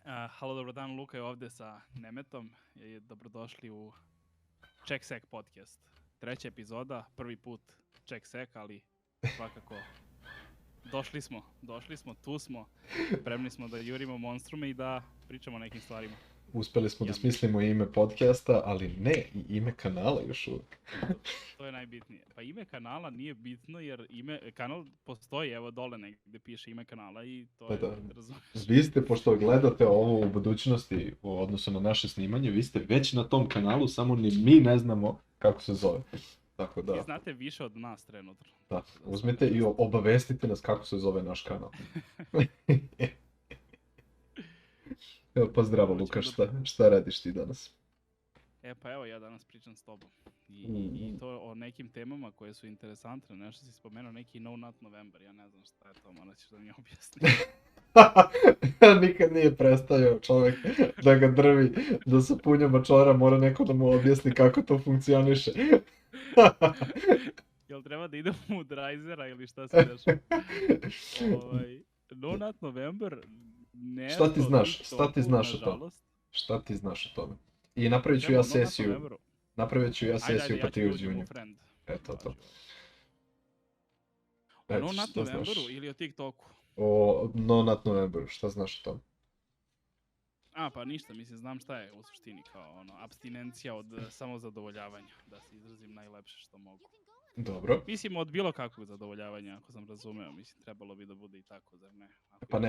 Halo, dobro dan, Luka je ovde sa Nemetom i dobrodošli u CheckSec podcast. Treća epizoda, prvi put CheckSec, ali svakako došli smo, tu smo, spremni smo da jurimo monstrume i da pričamo o nekim stvarima. Uspeli smo da smislimo ime podcasta, ali ne i ime kanala još uvijek. To je najbitnije. Pa ime kanala nije bitno jer kanal postoji, evo dole negdje piše ime kanala i to je, razumiješ. Vi ste, pošto gledate ovo u budućnosti u odnosu na naše snimanje, vi ste već na tom kanalu, samo ni mi ne znamo kako se zove. Tako da... Vi znate više od nas trenutno. Da, uzmite i obavestite nas kako se zove naš kanal. Evo, pa zdravo Luka, šta radiš ti danas? Pa evo ja danas pričam s tobom i to o nekim temama koje su interesantne, nešto si spomenuo, neki No Nut November, ja ne znam šta je to, morat ćeš da mi objasni. Nikad nije prestajao čovjek da ga drvi, da se punja mačora, mora neko da mu objasni kako to funkcioniše. Jel treba da idemo u Drajzera ili šta se dešava? No Nut November, ne. Šta ti znaš o tome? Šta ti znaš o tome? I napravit ću ja sesiju. Pa ti uđi u nju. Eto to. O No Nut Novemberu ili o TikToku? O No Nut Novemberu, šta znaš o tome? Pa ništa, mislim, znam šta je u suštini, kao apstinencija od samozadovoljavanja, da se izrazim najlepše što mogu. Dobro. Mislim, od bilo kakvog zadovoljavanja, ako sam razumeo, mislim, trebalo bi da bude i tako, zar ne?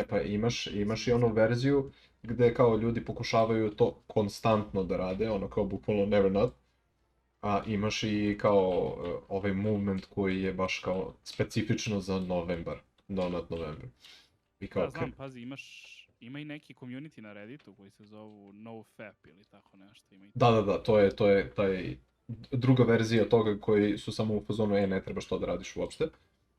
Pa imaš i onu verziju gde kao ljudi pokušavaju to konstantno da rade, ono kao bukvalno never not. A imaš i kao ovaj movement koji je baš kao specifično za novembar, No Nut November. Da, znam, pazi, ima i neki community na Redditu koji se zovu NoFap ili tako nešto. Da, to je taj druga verzija toga koji su samo u fazonu, ne trebaš to da radiš uopšte.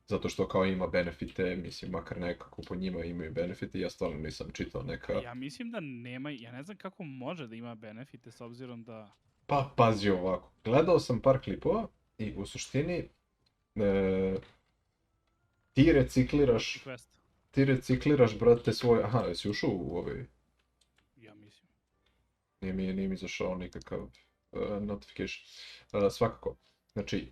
Zato što kao ima benefite, mislim, makar nekako po njima imaju benefite, ja stvarno nisam čitao neka... Ja mislim da nema, ja ne znam kako može da ima benefite s obzirom da... Pa, pazi ovako, gledao sam par klipova i u suštini ti recikliraš, brate, svoj... Aha, jesi ušao u ovaj... Ja mislim. Nije mi izašao nikakav notification. Svakako, znači,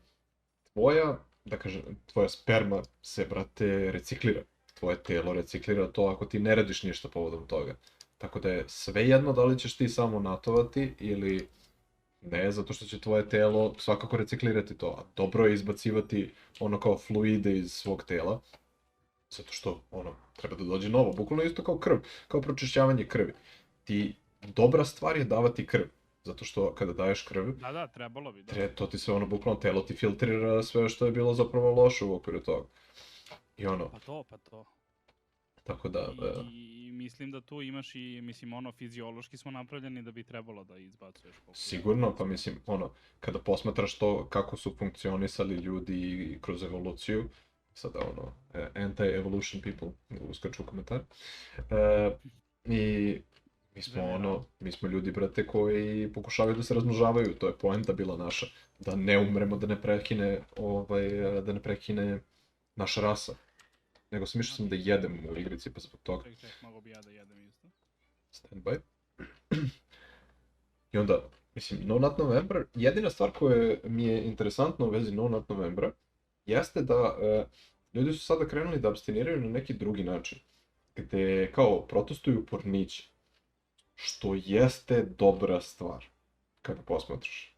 tvoja sperma se, brate, reciklira. Tvoje telo reciklira to ako ti ne radiš ništa povodom toga. Tako da je svejedno da li ćeš ti samo natovati ili ne, zato što će tvoje telo svakako reciklirati to. A dobro je izbacivati ono kao fluide iz svog tela. Zato što, treba da dođe novo. Bukvalno isto kao krv, kao pročišćavanje krvi. Dobra stvar je davati krv. Zato što kada daješ krv... Da, trebalo bi. Da. To ti se bukvalno telo ti filtrira sve što je bilo zapravo loše u okviru toga. I Pa to. Tako da... I mislim da tu imaš i, mislim, fiziološki smo napravljeni da bi trebalo da izbacuješ. Sigurno, pa mislim, kada posmatraš to kako su funkcionisali ljudi kroz evoluciju, sada anti-evolution people uskaču u komentar, i... Mi smo ljudi, brate, koji pokušavaju da se razmnožavaju, to je poenta bila naša, da ne umremo, da ne prekine naša rasa. Nego sam mišljao sam da jedem u igrici, pa zbog toga. Ček, mogu bi ja da jedem isto. Stand by. I onda, mislim, No Nut November, jedina stvar koja mi je interesantna u vezi No Nut Novembra, jeste da ljudi su sada krenuli da apstiniraju na neki drugi način, gde kao protestuju porniće. Što jeste dobra stvar, kada posmatraš.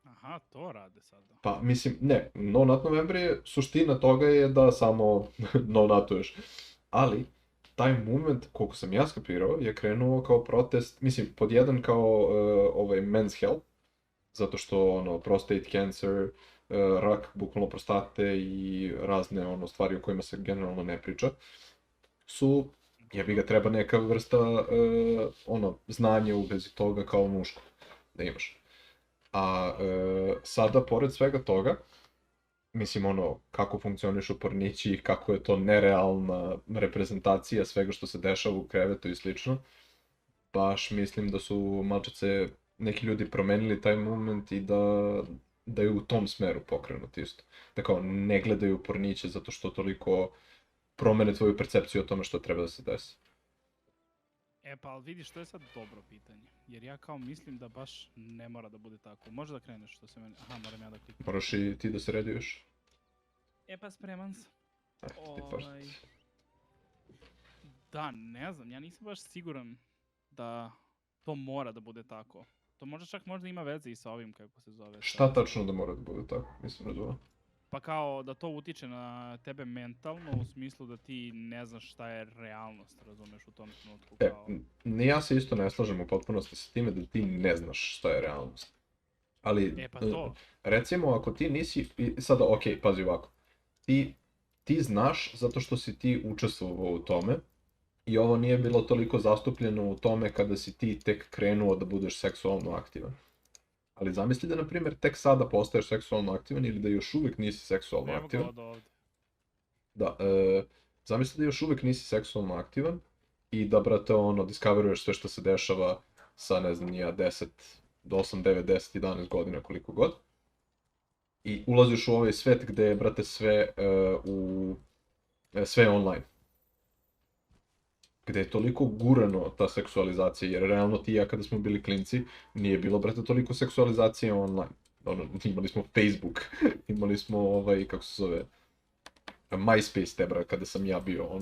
Aha, to rade sada. Pa, mislim, ne, No Nut November je, suština toga je da samo no natuješ. Ali, taj moment, koliko sam ja skapirao, je krenuo kao protest, mislim, pod jedan kao men's health, zato što, prostate cancer, rak, bukvalno prostate i razne, stvari o kojima se generalno ne priča, su... Jebi ga, treba neka vrsta znanja u vezi toga kao muško da imaš. A sada, pored svega toga, mislim, kako funkcionišu pornići i kako je to nerealna reprezentacija svega što se dešava u krevetu i slično, baš mislim da su malčice neki ljudi promenili taj moment i da je u tom smeru pokrenut isto. Da kao ne gledaju porniće zato što toliko promene tvoju percepciju o tome što treba da se desi. E pa, ali vidiš, to je sad dobro pitanje. Jer ja kao mislim da baš ne mora da bude tako. Može da kreneš što se meni... Aha, moram ja da kliknem. Moraš i ti da se reduješ. E pa, spreman sam. Ti pašta. Da, ne znam, ja nisam baš siguran da to mora da bude tako. To možda ima veze i sa ovim, kako se zove. Šta tačno da mora da bude tako? Mislim razumno. Pa kao da to utiče na tebe mentalno, u smislu da ti ne znaš šta je realnost, razumeš, u tom trenutku. Kao... Ja se isto ne slažem u potpunosti sa time da ti ne znaš šta je realnost. Ali, pa to. Recimo, ako ti nisi, sada, pazi ovako, ti znaš zato što si ti učestvovao u tome i ovo nije bilo toliko zastupljeno u tome kada si ti tek krenuo da budeš seksualno aktivan. Ali zamisli da, na primjer, tek sada postaješ seksualno aktivan ili da još uvijek nisi seksualno aktivan. Da, zamisli da još uvijek nisi seksualno aktivan i da, brate, discoveruješ sve što se dešava sa, ne znam, 10 do 8, 9, 10, 11 godina, koliko god. I ulaziš u ovaj svet gde je, brate, sve online. Gde je toliko gurano ta seksualizacija, jer realno ti i ja kada smo bili klinci, nije bilo, brate, toliko seksualizacije online. Imali smo Facebook, imali smo, kako se zove, MySpace, tebra, kada sam ja bio,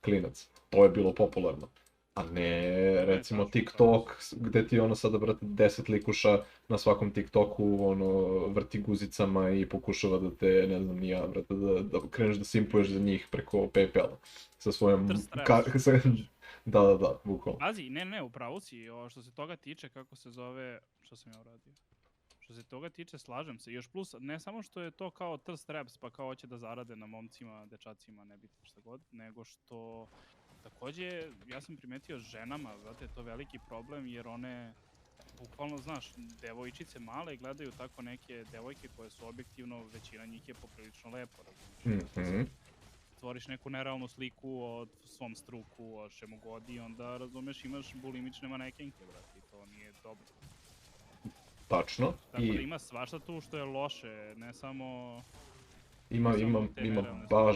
klinac. To je bilo popularno. A ne, recimo, TikTok, gde ti sada, brate, 10 likuša na svakom TikToku, vrti guzicama i pokušava da te, ne znam, ni ja, brate, da kreneš da simpuješ za njih preko PayPala. Sa svojom... Da, bukvalno. Pazi, ne, upravo si, što se toga tiče, kako se zove, što sam ja uradio? Što se toga tiče, slažem se. Još plus, ne samo što je to kao thirst traps, pa kao hoće da zarade na momcima, dečacima, nebitno šta god, nego što takođe, ja sam primetio ženama, znate, je to veliki problem, jer one, bukvalno, znaš, devojčice male gledaju tako neke devojke koje su objektivno, većina njih je poprilično lepo, razumiješ? Stvoriš neku nerealnu sliku o svom struku, o čemu god i onda, razumeš, imaš bulimične manekenke, brate, i to nije dobro. Tačno. Tako da ima svašta tu što je loše, ne samo... Ima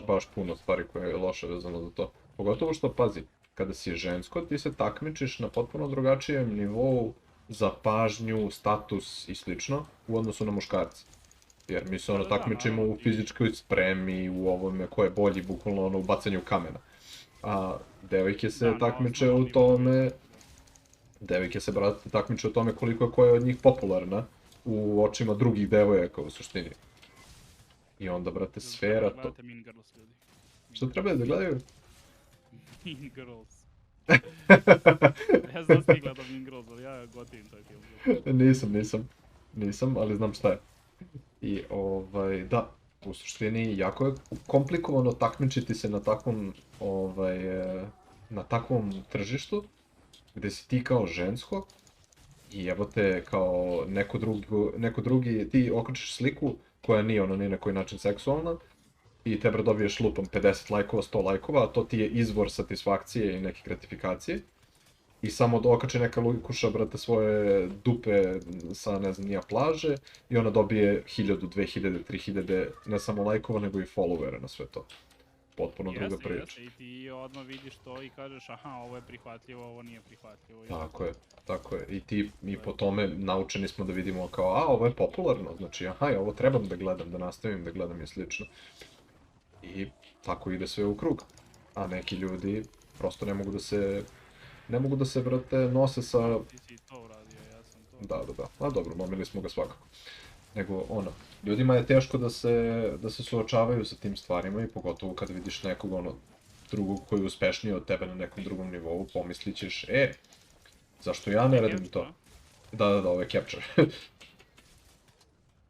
baš puno stvari koje je loše vezano za to. Pogotovo što, pazi, kada si žensko, ti se takmičiš na potpuno drugačijem nivou za pažnju, status i slično u odnosu na muškarce. Jer mi se takmičimo u fizičkoj spremi, u ovome ko je bolji, bukvalno u bacanju kamena. A devojke se takmiče u tome... Devojke se, brate, takmiče u tome koliko je koja od njih popularna u očima drugih devojaka u suštini. I onda, brate, sfera to... Gledajte Mean Girls, ljudi. Što treba da gledaju? Mean Girls. Ja znam da si gledao Mean Girls, ali ja gotivim taj film. Nisam, ali znam šta je. I, da, u suštini jako je komplikovano takmičiti se na takvom tržištu, gde si ti kao žensko i jebote kao neko drugi, ti okačiš sliku koja nije ni na koji način seksualna i tebra dobiješ lupom 50 lajkova, 100 lajkova, a to ti je izvor satisfakcije i neke gratifikacije. I samo okače neka likuša, brate, svoje dupe sa, ne znam, nija plaže i ona dobije 1000, 2000, 3000 ne samo lajkova, nego i followera na sve to. Potpuno druga priča. Jeste, i ti odmah vidiš to i kažeš aha, ovo je prihvatljivo, ovo nije prihvatljivo. Tako je. I po tome naučeni smo da vidimo kao, ovo je popularno, znači aha, ovo trebam da gledam, da nastavim da gledam i slično. I tako ide sve u krug. A neki ljudi prosto ne mogu da se, brate, nose sa... Ti si to uradio, ja sam to. Da. A dobro, momili smo ga svakako. Nego, ljudima je teško da se suočavaju sa tim stvarima i pogotovo kad vidiš nekog, drugog koji je uspešniji od tebe na nekom drugom nivou, pomislit ćeš, zašto ja ne radim to? Da, ovo je capture.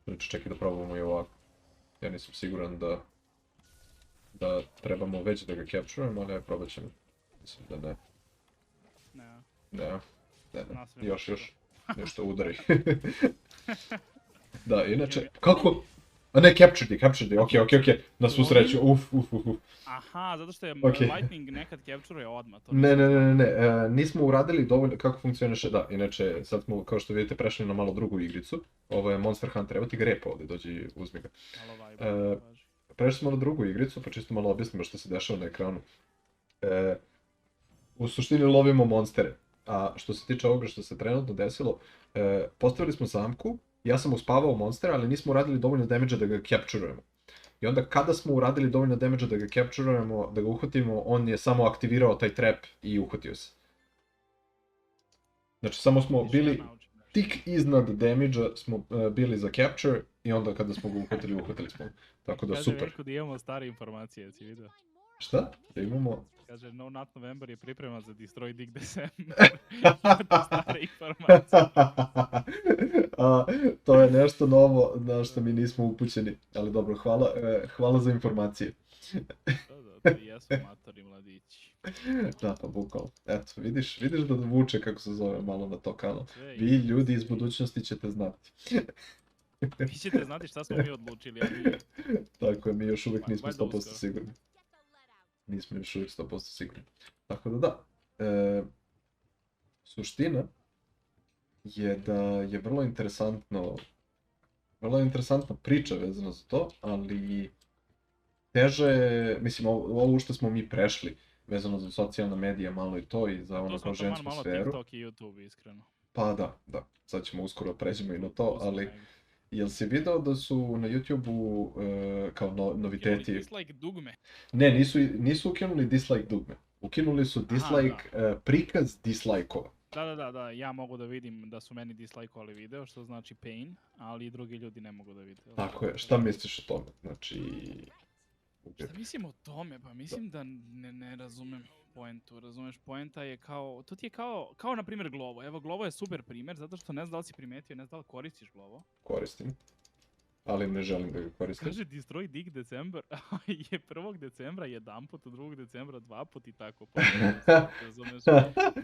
Znači, čekaj da probamo i ovako. Ja nisam siguran da trebamo već da ga capturujemo, ali probat ćemo. Mislim da ne. Ne. Još. Nešto udari. Da, inače, kako? A ne, captured je, okej, na svu sreću, uf. Aha, zato što je Lightning nekad capture odmah. Ne, nismo uradili dovoljno kako funkcioniše, da, inače, sad smo, kao što vidite, prešli na malo drugu igricu, ovo je Monster Hunter, evo ti ga repa ovdje, dođi, uzmi ga. Prešli smo na drugu igricu, pa čisto malo objasnimo što se dešava na ekranu. u suštini lovimo monstere. A što se tiče ovoga što se trenutno desilo, postavili smo zamku, ja sam uspavao monstera, ali nismo uradili dovoljno damage da ga capturujemo. I onda kada smo uradili dovoljno damage da ga capturujemo, da ga uhvatimo, on je samo aktivirao taj trap i uhvatio se. Znači samo smo bili tik iznad damage-a smo bili za capture i onda kada smo ga uhvatili, uhvatili smo. Tako da super. Kaže Veljko da imamo stare informacije, si vidio? Šta? Da imamo... Kaže, No Nut November je pripreman za Destroy Dick December. Imate stare informacije. To je nešto novo na što mi nismo upućeni. Ali dobro, hvala za informacije. Da, to jesu matori mladići. Da, pa bukvalno. Eto, vidiš da vuče kako se zove malo na to kanal. Vi ljudi iz budućnosti ćete znati. Vi ćete znati šta smo mi odlučili, a mi... Tako je, mi još uvijek nismo 100% sigurni. Nismo još uvijek 100% sigurni. Tako da. Suština je da je vrlo interesantna priča vezana za to, ali teže, mislim, ovo što smo mi prešli, vezano za socijalne medije, malo i to i za ono kao žensku sferu. To smo TikTok i YouTube, iskreno. Pa da, sad ćemo uskoro pređemo i na to, ali jel si video da su na YouTube-u kao noviteti... Ukinuli dislike dugme? Ne, nisu ukinuli dislike dugme. Ukinuli su dislike, prikaz dislike-ova. Da, ja mogu da vidim da su meni dislike-ovali video, što znači pain, ali i drugi ljudi ne mogu da vide. Tako je, šta misliš o tome? Znači... Šta mislim o tome? Pa mislim da ne razumem poentu, razumeš, poenta je kao, to ti je kao na primjer Glovo. Evo, Glovo je super primjer, zato što ne znam da li si primetio, ne znam da li koristiš Glovo. Koristim, ali ne želim da ga koristim. Kaže Destroy Dick December, je 1. decembra jedan put, 2. decembra 2 put i tako. Razumeš,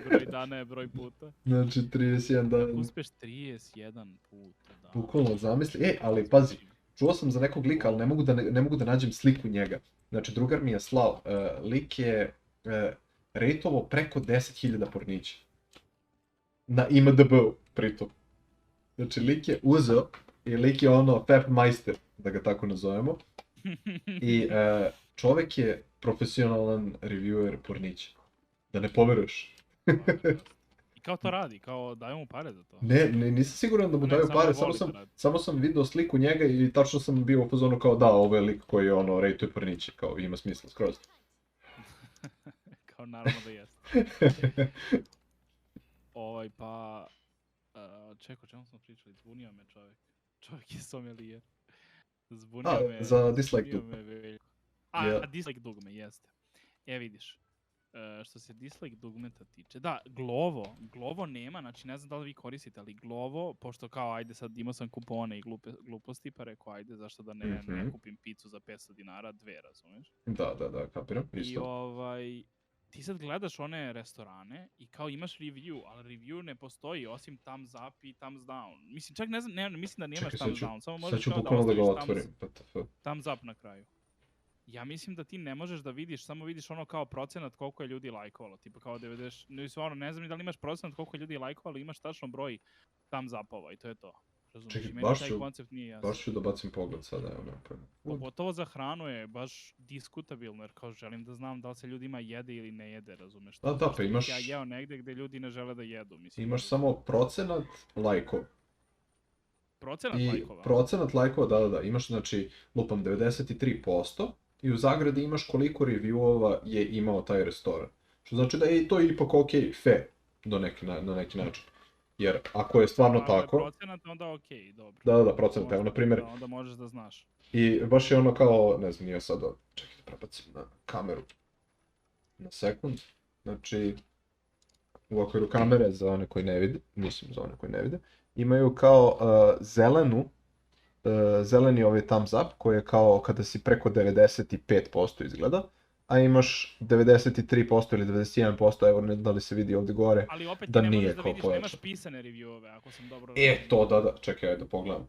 broj dana je broj puta. Znači 31 dan. Kako uspeš 31 puta, da. Bukvalno zamisli, ali pazi. Čuo sam za nekog lika, ali ne mogu da nađem sliku njega. Znači, drugar mi je slao. Lik je rejtovo preko 10.000 pornića. Na IMDb-u, pritom. Znači, lik je uzeo i lik je ono Fapmeister, da ga tako nazovemo. I čovek je profesionalan reviewer pornića. Da ne poveruješ. I kao to radi, kao daju mu pare za to. Ne, nisam siguran da mu daju pare, samo sam vidio sliku njega i tačno sam bio u fazonu kao da, ovo je lik koji ono rejtuje porniće, kao ima smisla skroz. Kao naravno da jeste. Pa... Čeko, čemu smo pričali? Zbunio me čovjek. Čovjek je sommelier. Zbunio me... za dislike dugme. Dislike dugme, jeste. Vidiš. Što se dislike dugmeta tiče, da, Glovo nema, znači ne znam da li vi koristite, ali Glovo, pošto kao ajde sad imao sam kupone i gluposti, pa rekao ajde zašto da ne kupim picu za 500 dinara, 2, razumeš? Da, kapiram, isto. I ti sad gledaš one restorane i kao imaš review, ali review ne postoji osim thumbs up i thumbs down. Mislim, čak ne znam, mislim da nemaš thumbs down, samo možeš kao da ostaviš thumbs up na kraju. Ja mislim da ti ne možeš da vidiš, samo vidiš ono kao procenat koliko je ljudi lajkovalo, tipa kao 90, ne znam ni da li imaš procenat koliko je ljudi lajkovalo, imaš tačno broj thumbs upova i to je to. Čekaj, baš ću da bacim pogled sada, evo. Pogotovo za hranu je baš diskutabilno, jer kao želim da znam da li se ljudima jede ili ne jede, razumeš? Da, pa imaš... Ja jeo negde gde ljudi ne žele da jedu, mislim. Imaš samo procenat lajkova. Procenat lajkova? Procenat lajkova, da, imaš znači, lupam 93%. I u zagradi imaš koliko reviewova je imao taj restoran. Što znači da je to ipak okej, fair, na neki način. Jer ako je stvarno tako... Ako je procenat, onda okej, dobro. Da, procenat, evo, na primjer... Onda možeš da znaš. I baš je ono kao, ne znam, nije sada... Čekaj da prebacim na kameru. Na sekund. Znači, u okviru kamere, za one koji ne vide, imaju kao zeleni ovaj thumbs up, koji je kao kada si preko 95% izgleda, a imaš 93% ili 91%, evo da li se vidi ovdje gore, ali opet da nije kao pojačan. Nemaš pisane reviewove, ako sam dobro razumio. To da, čekaj, ajde da pogledam.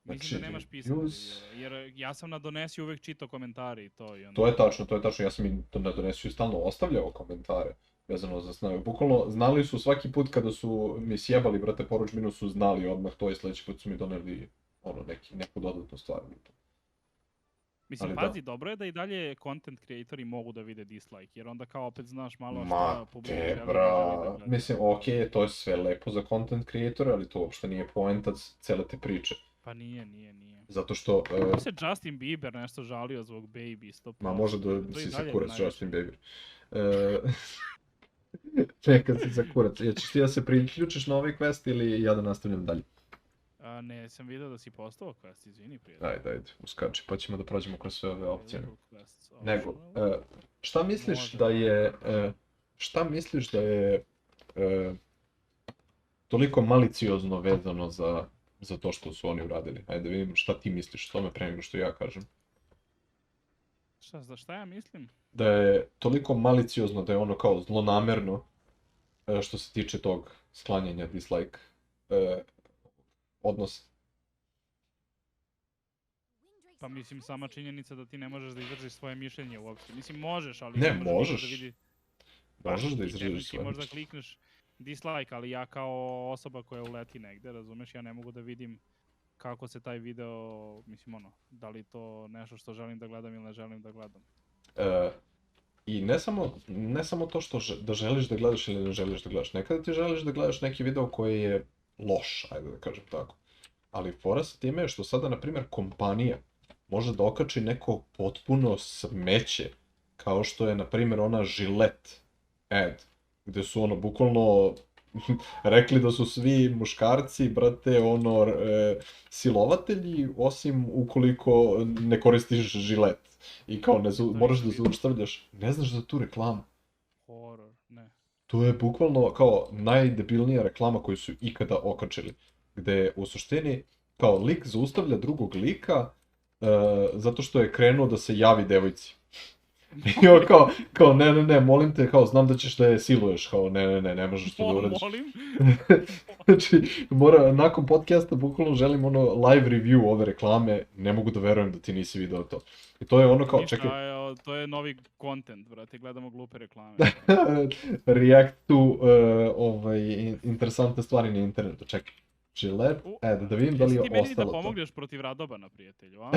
Mislim da nemaš pisane reviewove, jer ja sam na Donesi uvek čitao komentari i to. To je tačno, ja sam i na Donesi stalno ostavljao komentare vezano za snave. Bukvalno, znali su svaki put kada su mi sjebali, brate, poručbinu su znali odmah to i sljedeći put su mi doneli neku dodatnu stvar. Mislim, Ali pazi, dobro je da i dalje content creatori mogu da vide dislike, jer onda kao opet znaš malo Ma, šta publika te želi i ne želi da gleda. mislim, okej, to je sve lepo za content creatora, ali to uopšte nije poenta cele te priče. Pa nije. Zato što... Tu se Justin Bieber nešto žalio zbog Baby, 100%. Ma može da To je si i se dalje kurac najveće. Justin Bieber. Neka si za kurac. Ćeš ti da se priključiš na ovaj quest ili ja da nastavljam dalje? Ne, sam vidio da si postao quest, izvini prijatelj. Ajde, uskači, pa ćemo da prođemo kroz sve ove opcije. Quests, Nego, optional. šta misliš Može. da je... šta misliš da je toliko maliciozno vezano za to što su oni uradili? Ajde da vidim šta ti misliš o tome pre nego što ja kažem. Šta ja mislim? Da je toliko maliciozno da je ono kao zlonamerno što se tiče tog sklanjanja dislike odnosa. Pa mislim, sama činjenica da ti ne možeš da izražiš svoje mišljenje uopšte. Mislim, možeš, ali Ne, možeš niko možeš. da vidi. Možeš da Ti izražiš tehnički svoje možda mišljenje. klikneš dislike, ali ja kao osoba koja uleti negde, razumeš, ja ne mogu da vidim kako se taj video, mislim ono, da li to nešto što želim da gledam ili ne želim da gledam. I ne samo to što da želiš da gledaš ili ne želiš da gledaš. Nekada ti želiš da gledaš neki video koji je loš, ajde da kažem tako. Ali fora sa time je što sada, na primjer, kompanija može da okači neko potpuno smeće, kao što je, na primjer, ona Gillette ad, gde su ono, bukvalno rekli da su svi muškarci, brate, ono, silovatelji, osim ukoliko ne koristiš Gillette. I kao, moraš da zaustavljaš, ne znaš za tu reklamu. Horror, ne. To je bukvalno kao najdebilnija reklama koju su ikada okačili. Gde u suštini, kao lik zaustavlja drugog lika zato što je krenuo da se javi devojci. I on kao ne, molim te, kao znam da ćeš da je siluješ, kao ne možeš to da uradiš. Molim? Znači, nakon podcasta bukvalno želim ono live review ove reklame, ne mogu da verujem da ti nisi video to. I to je ono kao, čekaj... To je novi content, brate, gledamo glupe reklame. React to interesantne stvari na internetu, čekaj. Gillette, da vidim da li je ostalo to. Jesi ti meni da pomogneš protiv Radobana, prijatelju, a?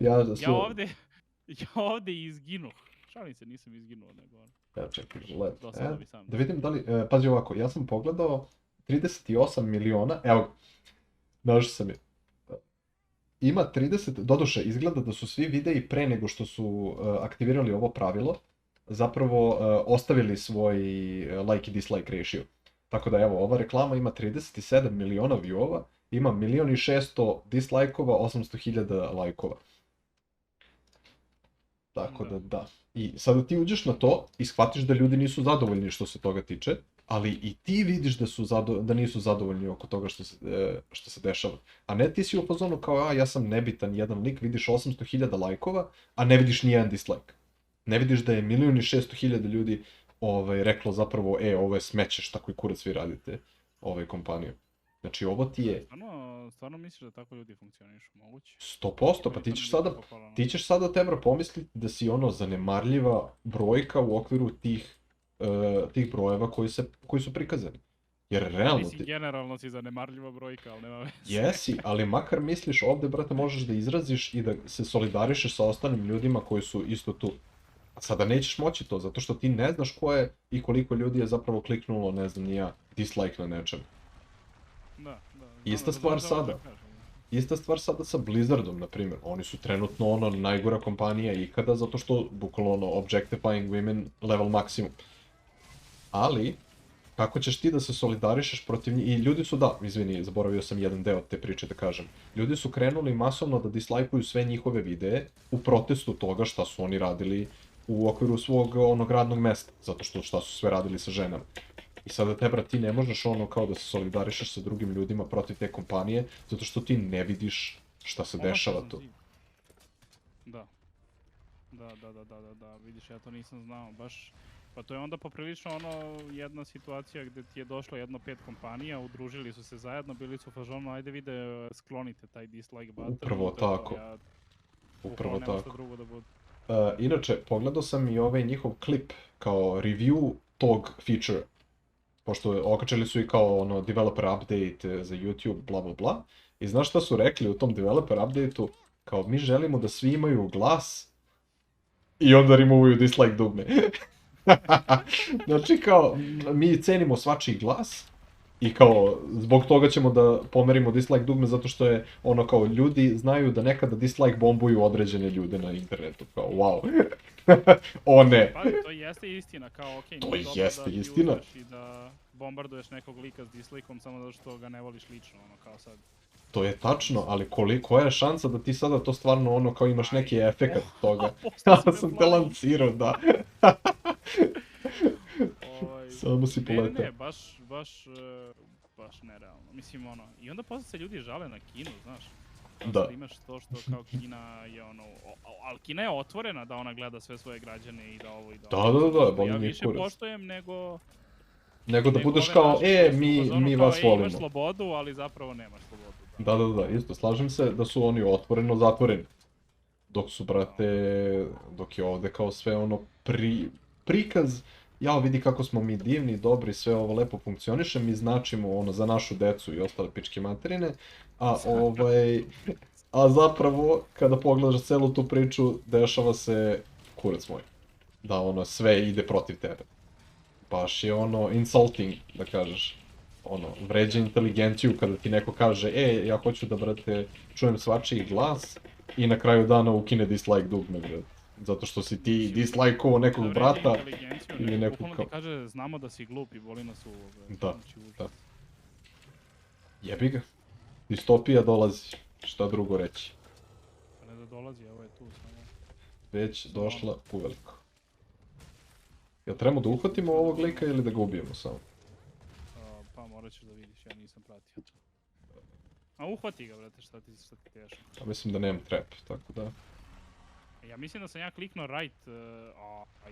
Ja ovde izginuh. Šalim se, nisam izginuo, nego... Ja čekaj, Gillette, Dosadno mi sam. da vidim da li... Pazi ovako, ja sam pogledao 38 miliona, evo, našao sam je. Ima 30, doduše, izgleda da su svi videi pre nego što su aktivirali ovo pravilo, zapravo ostavili svoj like i dislike ratio. Tako da evo, ova reklama ima 37 miliona viewova, ima 1.600.000 dislike-ova, 800.000 lajkova. Tako da. I sada ti uđeš na to i shvatiš da ljudi nisu zadovoljni što se toga tiče, ali i ti vidiš da nisu zadovoljni oko toga što se dešava. A ne ti si u fazonu kao, ja sam nebitan jedan lik, vidiš 800.000 lajkova, a ne vidiš ni jedan dislike. Ne vidiš da je 1.600.000 ljudi reklo zapravo, ovo je smeće, šta koji kurac vi radite kompaniju. Znači ovo ti je... Stvarno misliš da tako ljudi funkcionišu, moguće? 100%, pa ti ćeš sada tebra pomisliti da si ono zanemarljiva brojka u okviru tih brojeva koji su prikazani. Jer realno Mislim, generalno si zanemarljiva brojka, ali nema veze. Jesi, ali makar misliš ovde, brate, možeš da izraziš i da se solidarišeš sa ostalim ljudima koji su isto tu. A sada nećeš moći to, zato što ti ne znaš ko je i koliko ljudi je zapravo kliknulo, ne znam ni ja, dislike na nečem. Da. Ista stvar sada sa Blizzardom, na primjer. Oni su trenutno ono najgora kompanija ikada, zato što bukvalno ono objectifying women level maksimum. Ali, kako ćeš ti da se solidarišeš protiv njih? I ljudi su, izvini, zaboravio sam jedan deo te priče da kažem. Ljudi su krenuli masovno da dislajkuju sve njihove videe u protestu toga šta su oni radili u okviru svog onog radnog mesta. Zato što šta su sve radili sa ženama. I sada tebra ti ne možeš ono kao da se solidarišeš sa drugim ljudima protiv te kompanije, zato što ti ne vidiš šta se dešava tu. Da, vidiš, ja to nisam znao, baš, pa to je onda poprilično ono jedna situacija gdje ti je došlo 5 kompanija, udružili su se zajedno, bili su u fazonu, ajde vide, sklonite taj dislike button. Upravo tako. Nema što drugo da bude. Inače, pogledao sam i ovaj njihov klip kao review tog feature. Pošto okačili su i kao ono developer update za YouTube, bla bla bla. I znaš šta su rekli u tom developer update-u? kao mi želimo da svi imaju glas i onda removuju dislike dugme. Znači kao, mi cenimo svačiji glas i kao, zbog toga ćemo da pomerimo dislike dugme zato što je ono kao, ljudi znaju da nekada dislike bombuju određene ljude na internetu, kao wow. O ne. Pa, to jeste istina, kao okej, To nije dobro jeste da istina. ljudaš i da bombarduješ nekog lika s dislikom samo zato što ga ne voliš lično, ono kao sad. To je tačno, ali koja je šansa da ti sada to stvarno ono kao imaš neki efekat toga? Ja sam te lancirao, da. Samo si poletao. Ne, baš nerealno. Mislim, ono, i onda posle se ljudi žale na Kinu, znaš. Da. Sad imaš to što kao Kina je ono, ali Kina je otvorena da ona gleda sve svoje građane i da ovo i da ovo. Da, boli Ja njih više kurac. poštujem nego Nego da budeš ove kao, naše koje su u mi fazonu vas kao, volimo. imaš slobodu, ali zapravo nemaš slobodu. Da, isto, slažem se da su oni otvoreno zatvoreni. Dok su, brate, dok je ovde kao sve ono prikaz, jao vidi kako smo mi divni, dobri, sve ovo lepo funkcioniše, mi značimo ono za našu decu i ostale pičke materine, a zapravo, kada pogledaš celu tu priču, dešava se kurac moj. Da ono sve ide protiv tebe. Baš je ono insulting, da kažeš. Ono, vređa inteligenciju kada ti neko kaže, ja hoću da, brate, čujem svačiji glas i na kraju dana ukine dislike dugme, brate. Zato što si ti dislajkovao nekog brata ili nekog kao... Bukvalno ti kaže, znamo da si glup i boli nas u ovo. Da. Jebi ga. Distopija dolazi. Šta drugo reći? Ne da dolazi, evo je tu samo. Već došla uveliko. Jel trebamo da uhvatimo ovog lika ili da ga ubijemo samo? Pa morat ćeš da vidiš, ja nisam pratio. A uhvati ga, brate, šta ti teško. A mislim da nemam trap, tako da... Ja mislim da sam ja kliknuo right, a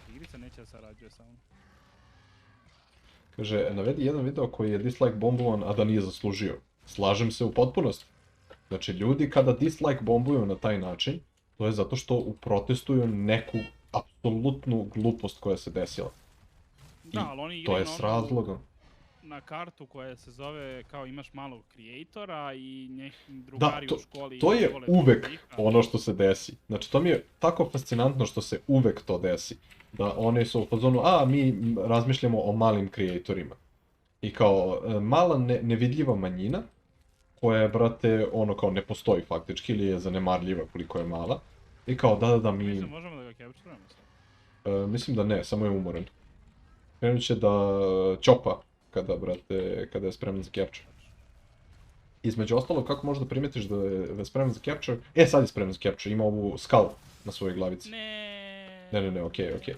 igrica neće da sarađuje sa mnom. Kaže, navedi jedan video koji je dislike bombovan, a da nije zaslužio. Slažem se u potpunosti. Znači, ljudi kada dislike bombuju na taj način, to je zato što protestuju neku apsolutnu glupost koja se desila. Da, ali oni to je igraju s razlogom. na kartu koja se zove kao imaš malog creatora i drugari u školi. To je uvek ono što se desi. Znači, to mi je tako fascinantno što se uvek to desi. Da oni su u fazonu, mi razmišljamo o malim creatorima. I kao mala nevidljiva manjina, koja je, brate, ono kao ne postoji faktički ili je zanemarljiva koliko je mala. I kao, da, mi... Mislim, možemo da ga capturujemo sad? Mislim da ne, samo je umoran. Krenut će da čopa kada je spreman za capture. Između ostalog, kako možda primetiš da je spreman za capture? Sad je spreman za capture, ima ovu skull na svojoj glavici. Ne, okej.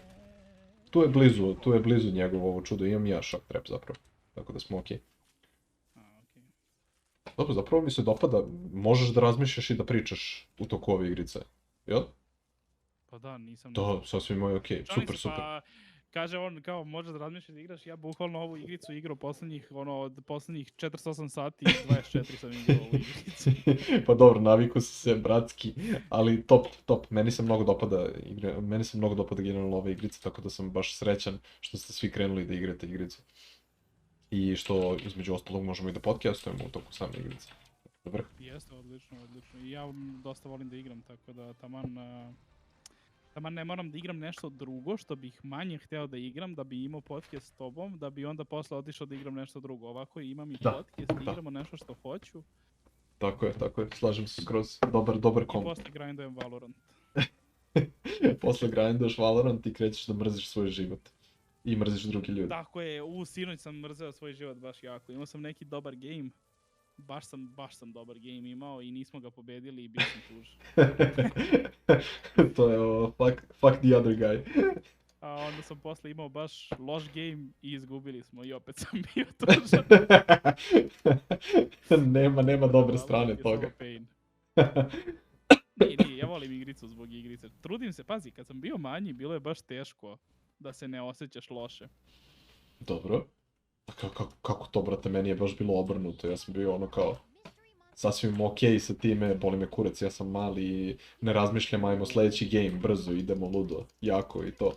Tu je blizu njegovo ovo čudo, imam ja shock trap zapravo. Tako da smo okej. Dobro, zapravo mi se dopada, možeš da razmišljaš i da pričaš u toku ove igrice, jel? Pa da, nisam... Da, sasvim je okej, super. Pa, kaže on kao možeš da razmišljaš da igraš, ja bukvalno ovu igricu igrao od poslednjih 48 sati i 24 sam igrao ovu igricu. Pa dobro, naviku si se, bratski, ali top, meni se mnogo dopada generalno ove igrice, tako da sam baš srećan što ste svi krenuli da igrate igricu. I što, između ostalog, možemo i da podcastujemo u toku same igrice. Jeste, odlično. I ja dosta volim da igram, tako da taman ne moram da igram nešto drugo što bih manje hteo da igram, da bi imao podcast s tobom, da bi onda posle otišao da igram nešto drugo. Ovako imam i podcast, igramo nešto što hoću. Tako je, slažem se skroz, dobar komp. I posle grindujem Valorant. Posle grinduješ Valorant i krećeš da mrziš svoj život. I mrziš drugi ljudi. Tako je, sinoć sam mrzeo svoj život baš jako. Imao sam neki dobar game. Baš sam dobar game imao i nismo ga pobedili i bio sam tužan. To je fuck the other guy. A onda sam posle imao baš loš game i izgubili smo i opet sam bio tužan. Nema dobre strane toga. Nije, ja volim igricu zbog igrice. Trudim se, pazi, kad sam bio manji, bilo je baš teško da se ne osjećaš loše. Dobro. Kako to, brate, meni je baš bilo obrnuto, ja sam bio ono kao sasvim okej sa time, boli me kurac, ja sam mali i ne razmišljam, ajmo sledeći game, brzo, idemo ludo, jako i to.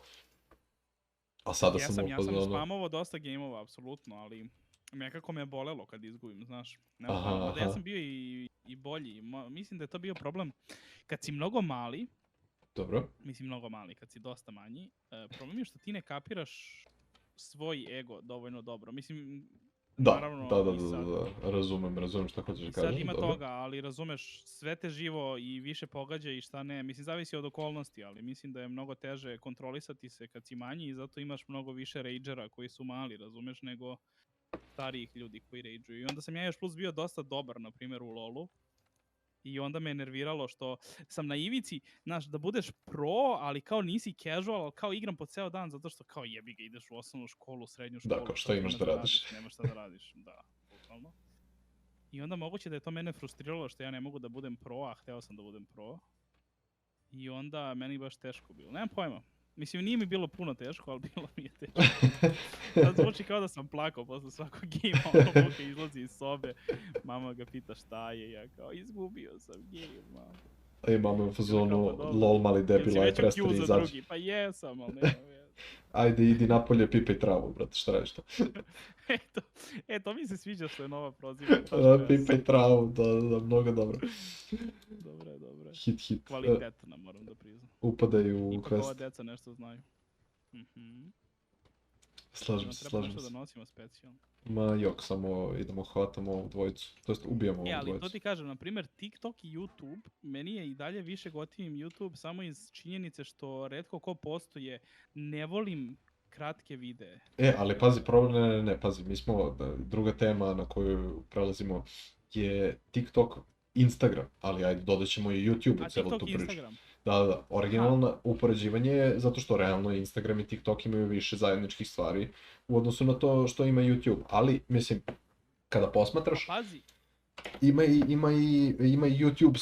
A sada sam Ja sam spamovao dosta gameova, apsolutno, ali nekako me je bolelo kad izgubim, znaš. Aha, Mada ja aha, sam bio i bolji. Mislim da je to bio problem. Kad si mnogo mali, dobro. mnogo mali, kad si dosta manji, problem je što ti ne kapiraš svoj ego dovoljno dobro. Mislim, Da, naravno da, da, i da, sad. da, razumem šta hoćeš da I sad kažeš, ima dobro. toga, ali razumeš, sve te živo i više pogađa i šta ne. Mislim, zavisi od okolnosti, ali mislim da je mnogo teže kontrolisati se kad si manji i zato imaš mnogo više rageera koji su mali, razumeš, nego starijih ljudi koji rage'uju. I onda sam ja još plus bio dosta dobar, na primjer, u LoLu. I onda me je nerviralo što sam na ivici, znaš, da budeš pro, ali kao nisi casual, ali kao igram po ceo dan zato što kao jebi ga, ideš u osnovnu školu, srednju Da, školu, kao šta šta ti imaš imaš da da radiš? radiš, nema šta da radiš, da, bukvalno. I onda moguće da je to mene frustriralo što ja ne mogu da budem pro, a hteo sam da budem pro. I onda meni baš teško bilo, nemam pojma. Mislim, nije mi bilo puno teško, ali bilo mi je teško. Sad zvuči kao da sam plakao posle svakog gejma, ono Boka izlazi iz sobe, mama ga pita šta je, ja kao izgubio sam game, mama. Ej, mama je u fazonu, Pa dobro. lol mali Jel si debil, aj već u prestani queue za izađi. drugi? Pa jesam, ali nema veze. Ajde, idi napolje, pipaj travu, brate, šta radiš to? To mi se sviđa što je nova prozivka. Pipaj travu, da, mnogo dobro. Dobro je, dobro je. Hit. Kvalitetna, moram da priznam. Upadaj u Ipak ova quest. deca nešto znaju. Slažem se. Treba nešto da nosimo specijalno. Ma jok, samo idemo, hvatamo ovu dvojicu. To jest, ubijamo ovu Ali dvojicu. to ti kažem, na primjer, TikTok i YouTube, meni je i dalje više gotivim YouTube samo iz činjenice što retko ko postoje, ne volim kratke videe. Ali pazi, problem, ne, pazi, mi smo, druga tema na koju prelazimo je TikTok, Instagram, ali ajde, dodat ćemo i YouTube u celu tu priču. Instagram? Da, originalno upoređivanje je zato što realno Instagram i TikTok imaju više zajedničkih stvari u odnosu na to što ima YouTube, ali, mislim, kada posmatraš, Pazi. ima i YouTube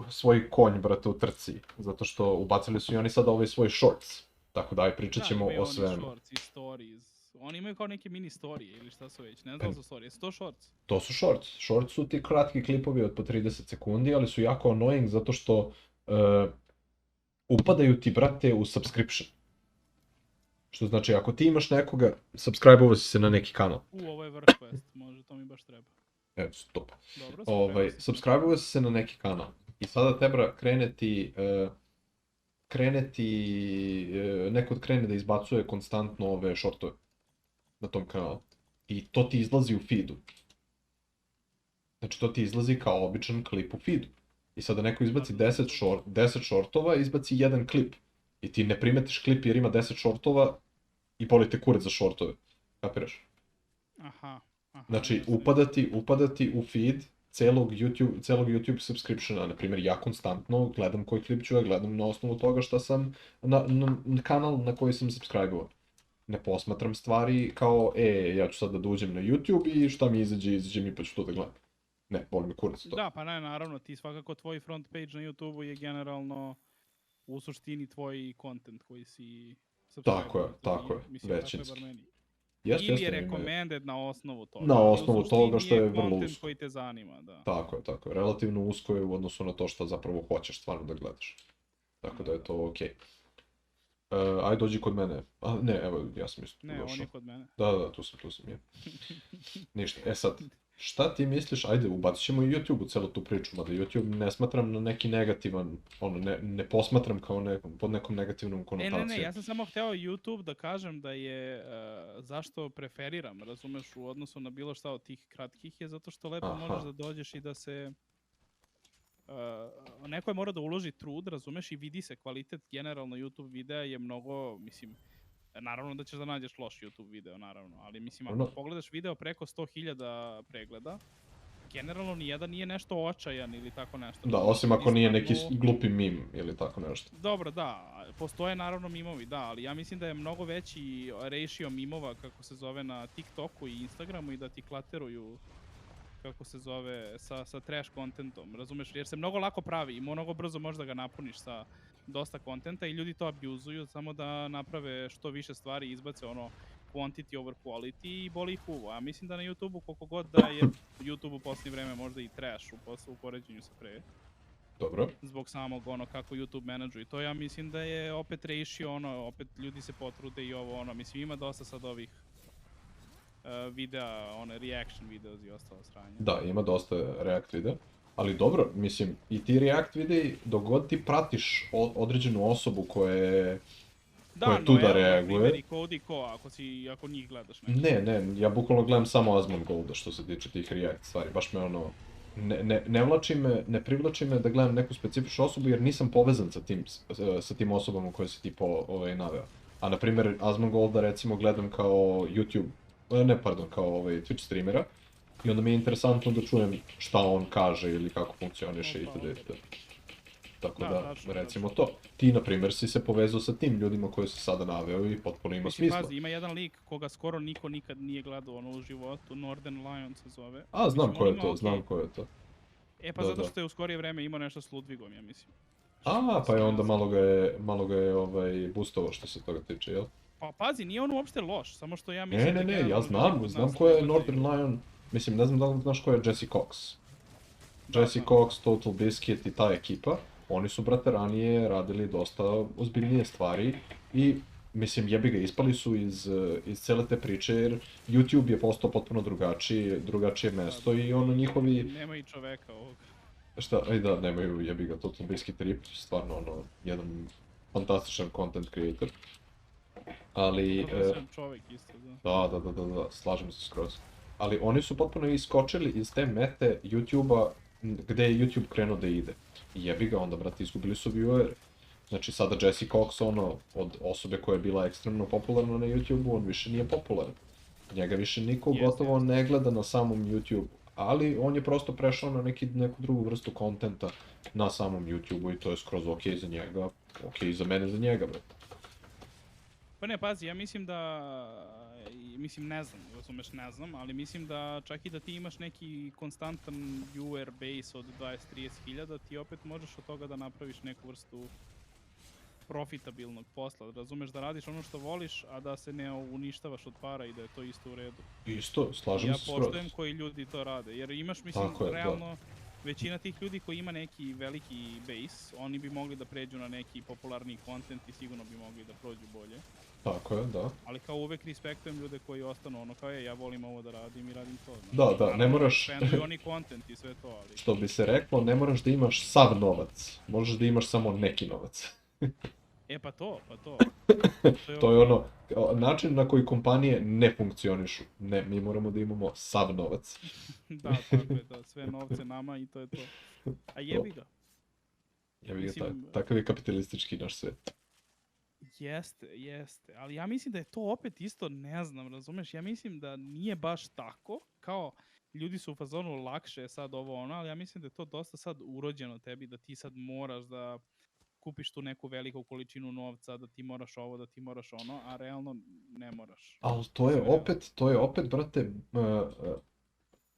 svoj konj, brate, u trci, zato što ubacili su i oni sad ovaj svoj shorts, tako da aj pričat ćemo o svemu. Da, shorts i stories. Oni imaju kao neke mini storije ili šta su već, ne znam za storije, su to shorts? To su shorts. Shorts su ti kratki klipovi od po 30 sekundi, ali su jako annoying zato što upadaju ti, brate, u subscription. Što znači, ako ti imaš nekoga, subscribe-ovo si se na neki kanal. Ovo je vrh quest, može, to mi baš treba. Evo, stop. Dobro, subscribe-ovo si se na neki kanal. I sada treba neko krene da izbacuje konstantno ove shortove na tom kanalu. I to ti izlazi u feedu. Znači, to ti izlazi kao običan klip u feedu. I sada neko izbaci 10 shortova, izbaci jedan klip. I ti ne primetiš klip jer ima 10 shortova i boli te kurac za shortove. Kapiraš? Aha. Znači, upadati u feed celog YouTube subscriptiona. Naprimjer, ja konstantno gledam koji klip ću, ja gledam na osnovu toga šta sam na kanal na koji sam subscribe-ovao. Ne posmatram stvari kao, ja ću sad da uđem na YouTube i šta mi izađe mi pa ću to da gledam. Ne, boli me kurac to. Da, pa ne, naravno, ti svakako tvoj front page na YouTube-u je generalno u suštini tvoj content koji si subscribe. Tako je, većinski. Ili je recommended na osnovu toga. Na osnovu toga što je vrlo usko. Content koji te zanima, da. Tako je. Relativno usko je u odnosu na to što zapravo hoćeš stvarno da gledaš. Tako da je to okej. Ajde, dođi kod mene. Ne, evo, ja sam isto došao. Ne, on je kod mene. Da, tu sam ja. Ništa, sad, šta ti misliš, ajde, ubacit ćemo i YouTube u celu tu priču, mada YouTube ne smatram na neki negativan, ne posmatram kao pod nekom negativnom konotacijom. Ne, ja sam samo hteo YouTube da kažem da je, zašto preferiram, razumeš, u odnosu na bilo šta od tih kratkih, je zato što lepo možeš da dođeš i da se... neko je mora da uloži trud, razumeš, i vidi se kvalitet generalno YouTube videa je mnogo, mislim, naravno da ćeš da nađeš loš YouTube video, naravno, ali mislim, ako pogledaš video preko 100.000 pregleda, generalno nijedan nije nešto očajan ili tako nešto. Da, osim ako nije neki glupi mim ili tako nešto. Dobro, da, postoje naravno mimovi, da, ali ja mislim da je mnogo veći ratio mimova, kako se zove, na TikToku i Instagramu i da ti klateruju, kako se zove, sa trash contentom, razumeš, jer se mnogo lako pravi i mnogo brzo možeš da ga napuniš sa dosta kontenta i ljudi to abuzuju samo da naprave što više stvari, izbace ono quantity over quality i boli ih uvo. A mislim da na YouTube-u koliko god da je YouTube u posljednje vreme možda i trash u poređenju sa pre. Dobro. Zbog samog ono kako YouTube menadžuje i to ja mislim da je opet ratio opet ljudi se potrude i ovo mislim ima dosta sad ovih videa, one reaction videos i ostalo sranje. Da, ima dosta React videa. Ali dobro, mislim, i ti React videi, dok god ti pratiš određenu osobu koja tu da Noel, na reaguje. primjer, i Cody Ko, ako njih gledaš nešto. Ne, ja bukvalno gledam samo Asmongold što se tiče tih React stvari, baš me ono, ne privlači me da gledam neku specifičnu osobu jer nisam povezan sa tim osobama koje si ti naveo. A na primjer Asmongolda recimo gledam kao kao Twitch streamera i onda mi je interesantno da čujem šta on kaže ili kako funkcioniše itd. Tako da, recimo to. Ti, na primjer, si se povezao sa tim ljudima koje si sada naveo i potpuno ima smisla. Pazi, ima jedan lik koga skoro niko nikad nije gledao u životu, Northern Lion se zove. A, znam ko je to. Pa zato što je u skorije vreme imao nešto s Ludvigom, ja mislim. Pa je onda malo ga je boostovao što se toga tiče, jel? Pa pazi, nije on uopšte loš, samo što ja mislim... Ne, ja znam ko je Northern Lion. Mislim, ne znam da li znaš ko je Jesse Cox. Jesse Cox, Total Biscuit i ta ekipa. Oni su, brate, ranije radili dosta ozbiljnije stvari i, mislim, jebi ga, ispali su iz cele te priče jer YouTube je postao potpuno drugačije mesto i ono njihovi... Nema i čoveka ovog. Nemaju, jebi ga, Total Biscuit Rip, stvarno ono, jedan fantastičan content creator. Ali... čovek isto, da. Da, slažem se skroz. Ali oni su potpuno iskočili iz te mete YouTube-a gde je YouTube krenuo da ide. I jebi ga, onda, brate, izgubili su viewere. Znači, sada Jesse Cox, od osobe koja je bila ekstremno popularna na YouTube-u, on više nije popularan. Njega više niko gotovo ne gleda na samom YouTube-u. Ali on je prosto prešao na neku drugu vrstu kontenta na samom YouTube-u i to je skroz okej za njega, okej za mene, za njega, brate. Pa ne, pazi, ja mislim ne znam, ali mislim da čak i da ti imaš neki konstantan viewer base od 20-30 hiljada, ti opet možeš od toga da napraviš neku vrstu profitabilnog posla, razumeš, da radiš ono što voliš, a da se ne uništavaš od para i da je to isto u redu. Isto, slažem se skroz. Ja poštujem koji ljudi to rade, jer imaš, mislim, realno, većina tih ljudi koji ima neki veliki base, oni bi mogli da pređu na neki popularniji content i sigurno bi mogli da prođu bolje. Tako je, da. Ali kao uvek respektujem ljude koji ostanu ono kao ja volim ovo da radim i radim to. Da, ne moraš... Trenduju oni content i sve to, ali... Što bi se reklo, ne moraš da imaš sav novac, možeš da imaš samo neki novac. Pa to. To je ono, način na koji kompanije ne funkcionišu. Ne, mi moramo da imamo sav novac. Da, tako je, da, sve novce nama i to je to. A jebi ga. Jebi ga, takav je kapitalistički naš svet. Jeste, ali ja mislim da je to opet isto, ne znam, razumeš, ja mislim da nije baš tako, kao ljudi su u fazonu lakše sad ovo ono, ali ja mislim da je to dosta sad urođeno tebi, da ti sad moraš da kupiš tu neku veliku količinu novca, da ti moraš ovo, da ti moraš ono, a realno ne moraš. Ali to je opet, brate,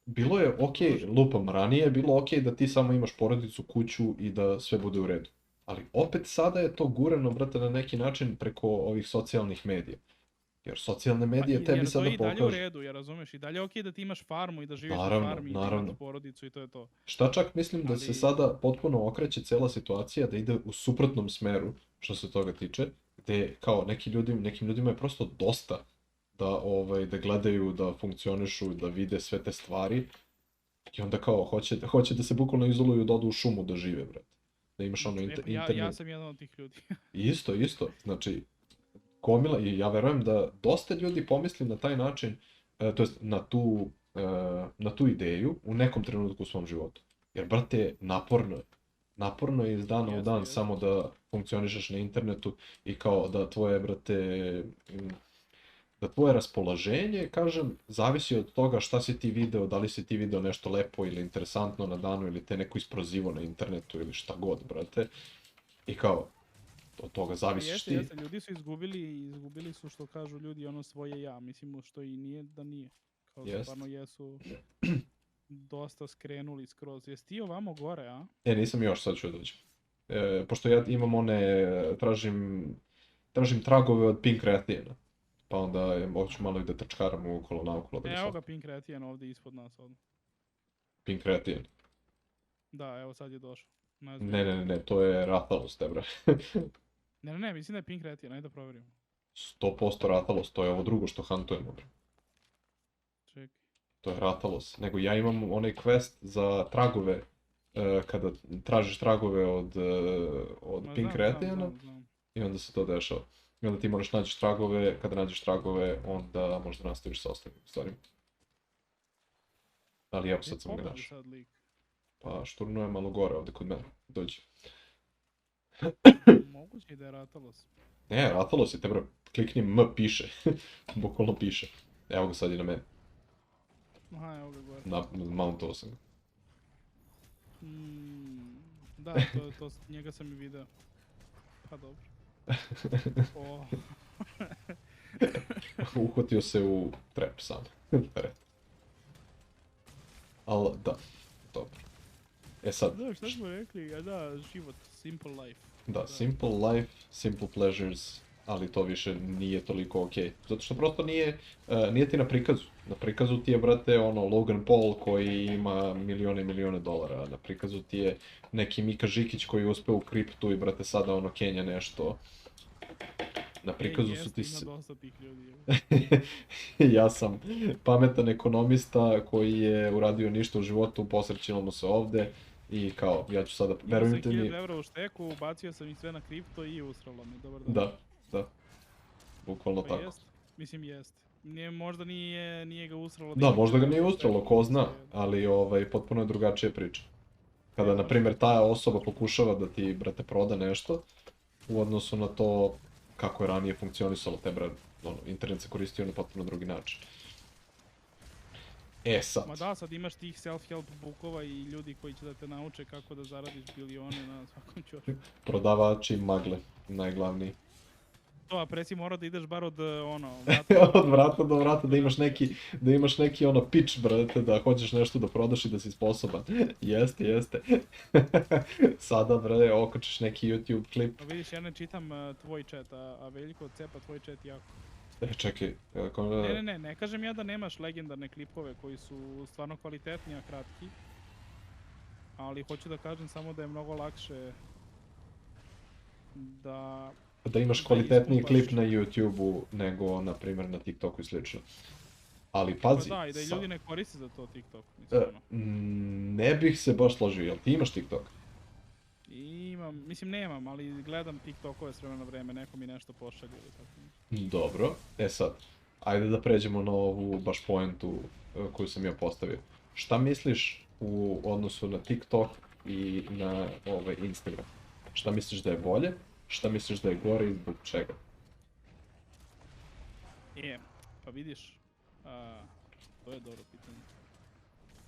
bilo je okej, lupam, ranije je bilo okej da ti samo imaš porodicu, kuću i da sve bude u redu. Ali opet sada je to gureno, brate, na neki način preko ovih socijalnih medija. Jer socijalne medije tebi sada pokažu... Jer to je i dalje u redu, ja razumeš, i dalje je okej da ti imaš farmu i da živiš na farmi i da imaš porodicu i to je to. Šta čak mislim da se sada potpuno okreće cela situacija, da ide u suprotnom smeru, što se toga tiče, gde kao nekim ljudima je prosto dosta da gledaju, da funkcionišu, da vide sve te stvari i onda kao hoće da se bukvalno izoluju, da odu u šumu da žive, brate. Da imaš ono internet. Ja sam jedan od tih ljudi. Isto. Znači, gomila, i ja verujem da dosta ljudi pomisli na taj način, to jest na tu ideju u nekom trenutku u svom životu. Jer, brate, naporno je iz dana u dan samo da funkcionišeš na internetu i kao da tvoje, brate, da tvoje raspoloženje, kažem, zavisi od toga šta si ti video, da li si ti video nešto lepo ili interesantno na danu ili te neko isprozivo na internetu ili šta god, brate. I kao, od toga zavisiš ti. Jeste, ljudi su izgubili su, što kažu ljudi, ono svoje ja, mislim, što i nije da nije. Kao stvarno jesu dosta skrenuli skroz. Jesi ti ovamo gore, a? Nisam još, sad ću doći. Pošto ja imam tražim tragove od Pink Rathiana. Pa onda hoću malo i da trčkaram okolo naokolo. Evo ga Pink Rathian ovdje ispod nas. Pink Rathian? Da, evo sad je došao. Ne, to je Rathalos, tebra. Ne, mislim da je Pink Rathian, ajde da provjerimo. 100% Rathalos, to je ovo drugo što huntujemo, bre. To je Ratalos. Nego ja imam onaj quest za tragove, kada tražiš tragove od Ma Pink znam, znam, Retiana, znam, znam. i onda se to dešava. I onda ti moraš naći tragove, kada nađeš tragove, onda možda nastaviš sa ostalim stvarima. Ali evo, Gdje sad sam ga pobedi našao. sad lik? Pa šturno je malo gore ovde kod mene. Dođi. Moguće i da je Ratalos. Ne, Ratalos je te bre, klikni M, piše. Bukvalno piše. Evo ga sad i na meni. Aha, evo ga gore. Mountovao sam ga. Da, njega sam i video. Pa dobro. O, Uhvatio se u trap sam. Teret. Al, da. Dobro. E sad, da, šta smo rekli? A da, život, simple life. da, simple life, simple pleasures, ali to više nije toliko okej. Zato što prosto nije ti na prikazu. Na prikazu ti je, brate, ono, Logan Paul koji ima milione i milione dolara. Na prikazu ti je neki Mika Žikić koji je uspeo u kriptu i, brate, sada ono Kenja nešto. Na prikazu su ti Ima dosta tih ljudi. Ja sam pametan ekonomista koji je uradio ništa u životu, posrećilo mu se ovde i kao, ja ću sada, verujte mi... Imao sam 1000 € u šteku, ubacio sam ih sve na kripto i usralo mi, dobar dan. Da, bukvalno Pa tako. jest, mislim jest. Možda nije ga usralo Da, ima možda ga 1000 nije € u ustralo, šteku, ko zna, svejedno. ali potpuno je drugačija priča. Kada, na primjer, ta osoba pokušava da ti, brate, proda nešto, u odnosu na to kako je ranije funkcionisalo, te, brate, internet se koristio na potpuno drugi način. E sad. Ma da, sad imaš tih self-help bookova i ljudi koji će da te nauče kako da zaradiš bilione na svakom ćošku. Prodavači magle, najglavniji. To, a preci mora da ideš bar od Od vrata do vrata, da imaš neki ono pitch, brate, da hoćeš nešto da prodaš i da si sposoban. Jeste. Sada, bre, okačiš neki YouTube klip. Pa vidiš, ja ne čitam tvoj chat, a Veljko cepa tvoj chat jako. Čekaj, kako... Ne kažem ja da nemaš legendarne klipove koji su stvarno kvalitetni, a kratki. Ali hoću da kažem samo da je mnogo lakše da... Da imaš kvalitetniji klip na YouTube-u nego, na primjer, na TikToku i slično. Ali pazi... Pa da, i da i ljudi ne koriste za to TikTok, mislim ono. Ne bih se baš složio, jel ti imaš TikTok? Imam, mislim nemam, ali gledam TikTokove s vremena na vreme, neko mi nešto pošalje ili tako. Dobro, e sad, ajde da pređemo na ovu baš poentu koju sam ja postavio. Šta misliš u odnosu na TikTok i na Instagram? Šta misliš da je bolje? Šta misliš da je gore i zbog čega? Pa vidiš, to je dobro pitanje.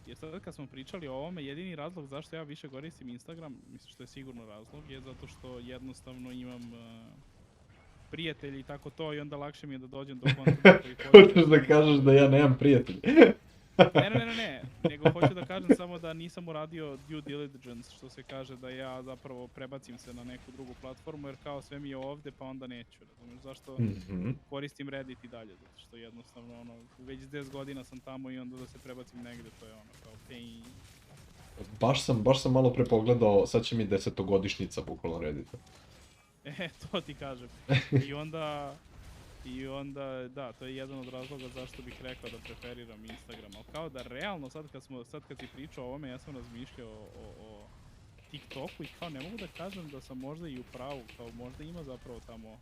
Jer sad kad smo pričali o ovome, jedini razlog zašto ja više koristim Instagram, mislim što je sigurno razlog, je zato što jednostavno imam prijatelji i tako to i onda lakše mi je da dođem do kontenta koji Hoćeš da kažeš da ja nemam prijatelja? Ne, nego hoću da kažem samo da nisam uradio due diligence, što se kaže da ja zapravo prebacim se na neku drugu platformu, jer kao sve mi je ovde pa onda neću, razumiješ, zašto koristim Reddit i dalje, zato što jednostavno ono, već 10 godina sam tamo i onda da se prebacim negde, to je ono kao pain. Baš sam malo pre pogledao, sad će mi 10-godišnjica bukvalno Reddita. To ti kažem. I onda, da, to je jedan od razloga zašto bih rekao da preferiram Instagram, ali kao da realno sad kad si pričao o ovome, ja sam razmišljao o TikToku i kao ne mogu da kažem da sam možda i u pravu, kao možda ima zapravo tamo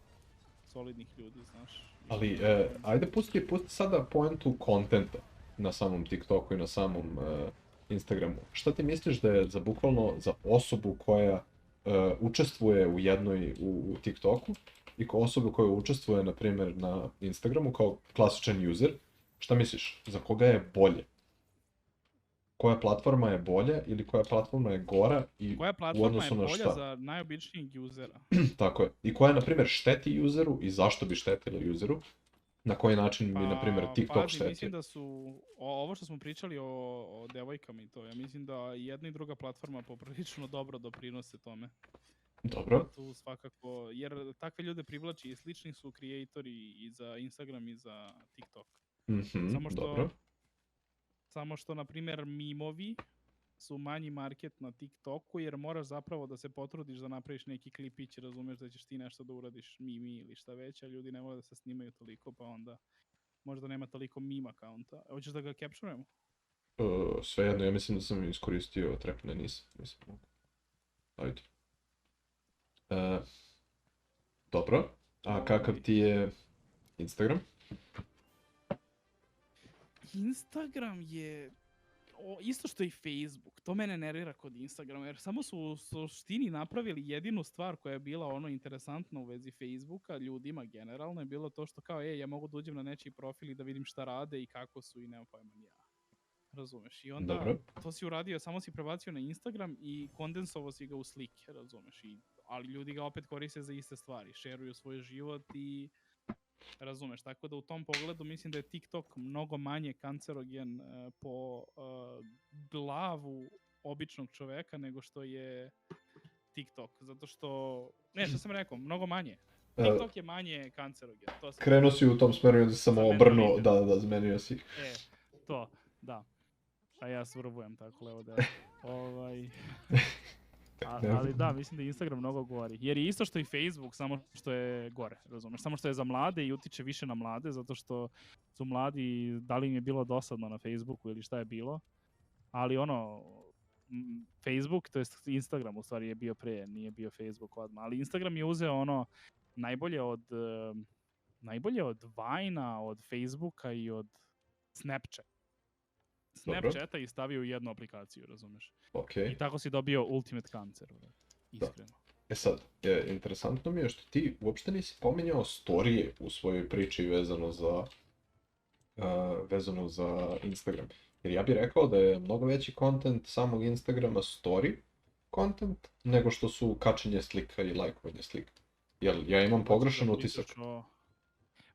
solidnih ljudi, znaš. Ali, ajde pusti sada poentu kontenta na samom TikToku i na samom Instagramu. Šta ti misliš da je bukvalno za osobu koja učestvuje u TikToku i kao osobu koja učestvuje, na primjer, na Instagramu kao klasičan user, šta misliš, za koga je bolje? Koja platforma je bolja ili koja platforma je gora i u odnosu na šta? Koja platforma je bolja za najobičnijeg usera? Tako je. I koja, na primjer, šteti useru i zašto bi štetila useru? Na koji način mi, na primjer, TikTok šteti? Mislim da su, ovo što smo pričali o devojkama i to, ja mislim da jedna i druga platforma poprilično dobro doprinose tome. Dobro. Tu svakako, jer takve ljude privlači i slični su kreatori i za Instagram i za TikTok. Dobro. Samo što, na primjer, mimovi su manji market na TikToku, jer moraš zapravo da se potrudiš da napraviš neki klipić, razumeš da ćeš ti nešto da uradiš mimi ili šta već, a ljudi ne vole da se snimaju toliko, pa onda Možda nema toliko meme akaunta. Hoćeš da ga capturujemo? Svejedno, ja mislim da sam iskoristio trepne, nisam mogu. Ajde. Dobro, a kakav ti je Instagram? Instagram je isto što i Facebook. To mene nervira kod Instagrama, jer samo su u suštini napravili jedinu stvar koja je bila ono interesantna u vezi Facebooka, ljudima generalno je bilo to što kao, ja mogu da uđem na nečiji profil i da vidim šta rade i kako su i nemam pojma ni ja. Razumeš? I onda Dobro. to si uradio, samo si prebacio na Instagram i kondensovao si ga u slike, razumeš? Ali ljudi ga opet koriste za iste stvari, šeruju svoj život i razumeš, tako da u tom pogledu mislim da je TikTok mnogo manje kancerogen po glavu običnog čoveka nego što je TikTok, zato što, šta sam rekao, mnogo manje. TikTok je manje kancerogen. Krenuo si u tom smeru i onda si samo obrnuo, da, zmenio si. To, da. A ja surbujem tako levo da ali da, mislim da je Instagram mnogo gori. Jer je isto što i Facebook, samo što je gore, razumeš? Samo što je za mlade i utiče više na mlade, zato što su mladi, da li im je bilo dosadno na Facebooku ili šta je bilo. Ali Facebook, to jest Instagram u stvari je bio pre, nije bio Facebook odmah. Ali Instagram je uzeo najbolje od Vina, od Facebooka i od Snapchata i stavio u jednu aplikaciju, razumeš? Okay. I tako si dobio ultimate cancer, iskreno. Da. Sad, interesantno mi je što ti uopšte nisi pominjao storije u svojoj priči vezano za Instagram. Jer ja bih rekao da je mnogo veći content samog Instagrama story content, nego što su kačenje slika i lajkovanje slika. Jel, ja imam pogrešan utisak?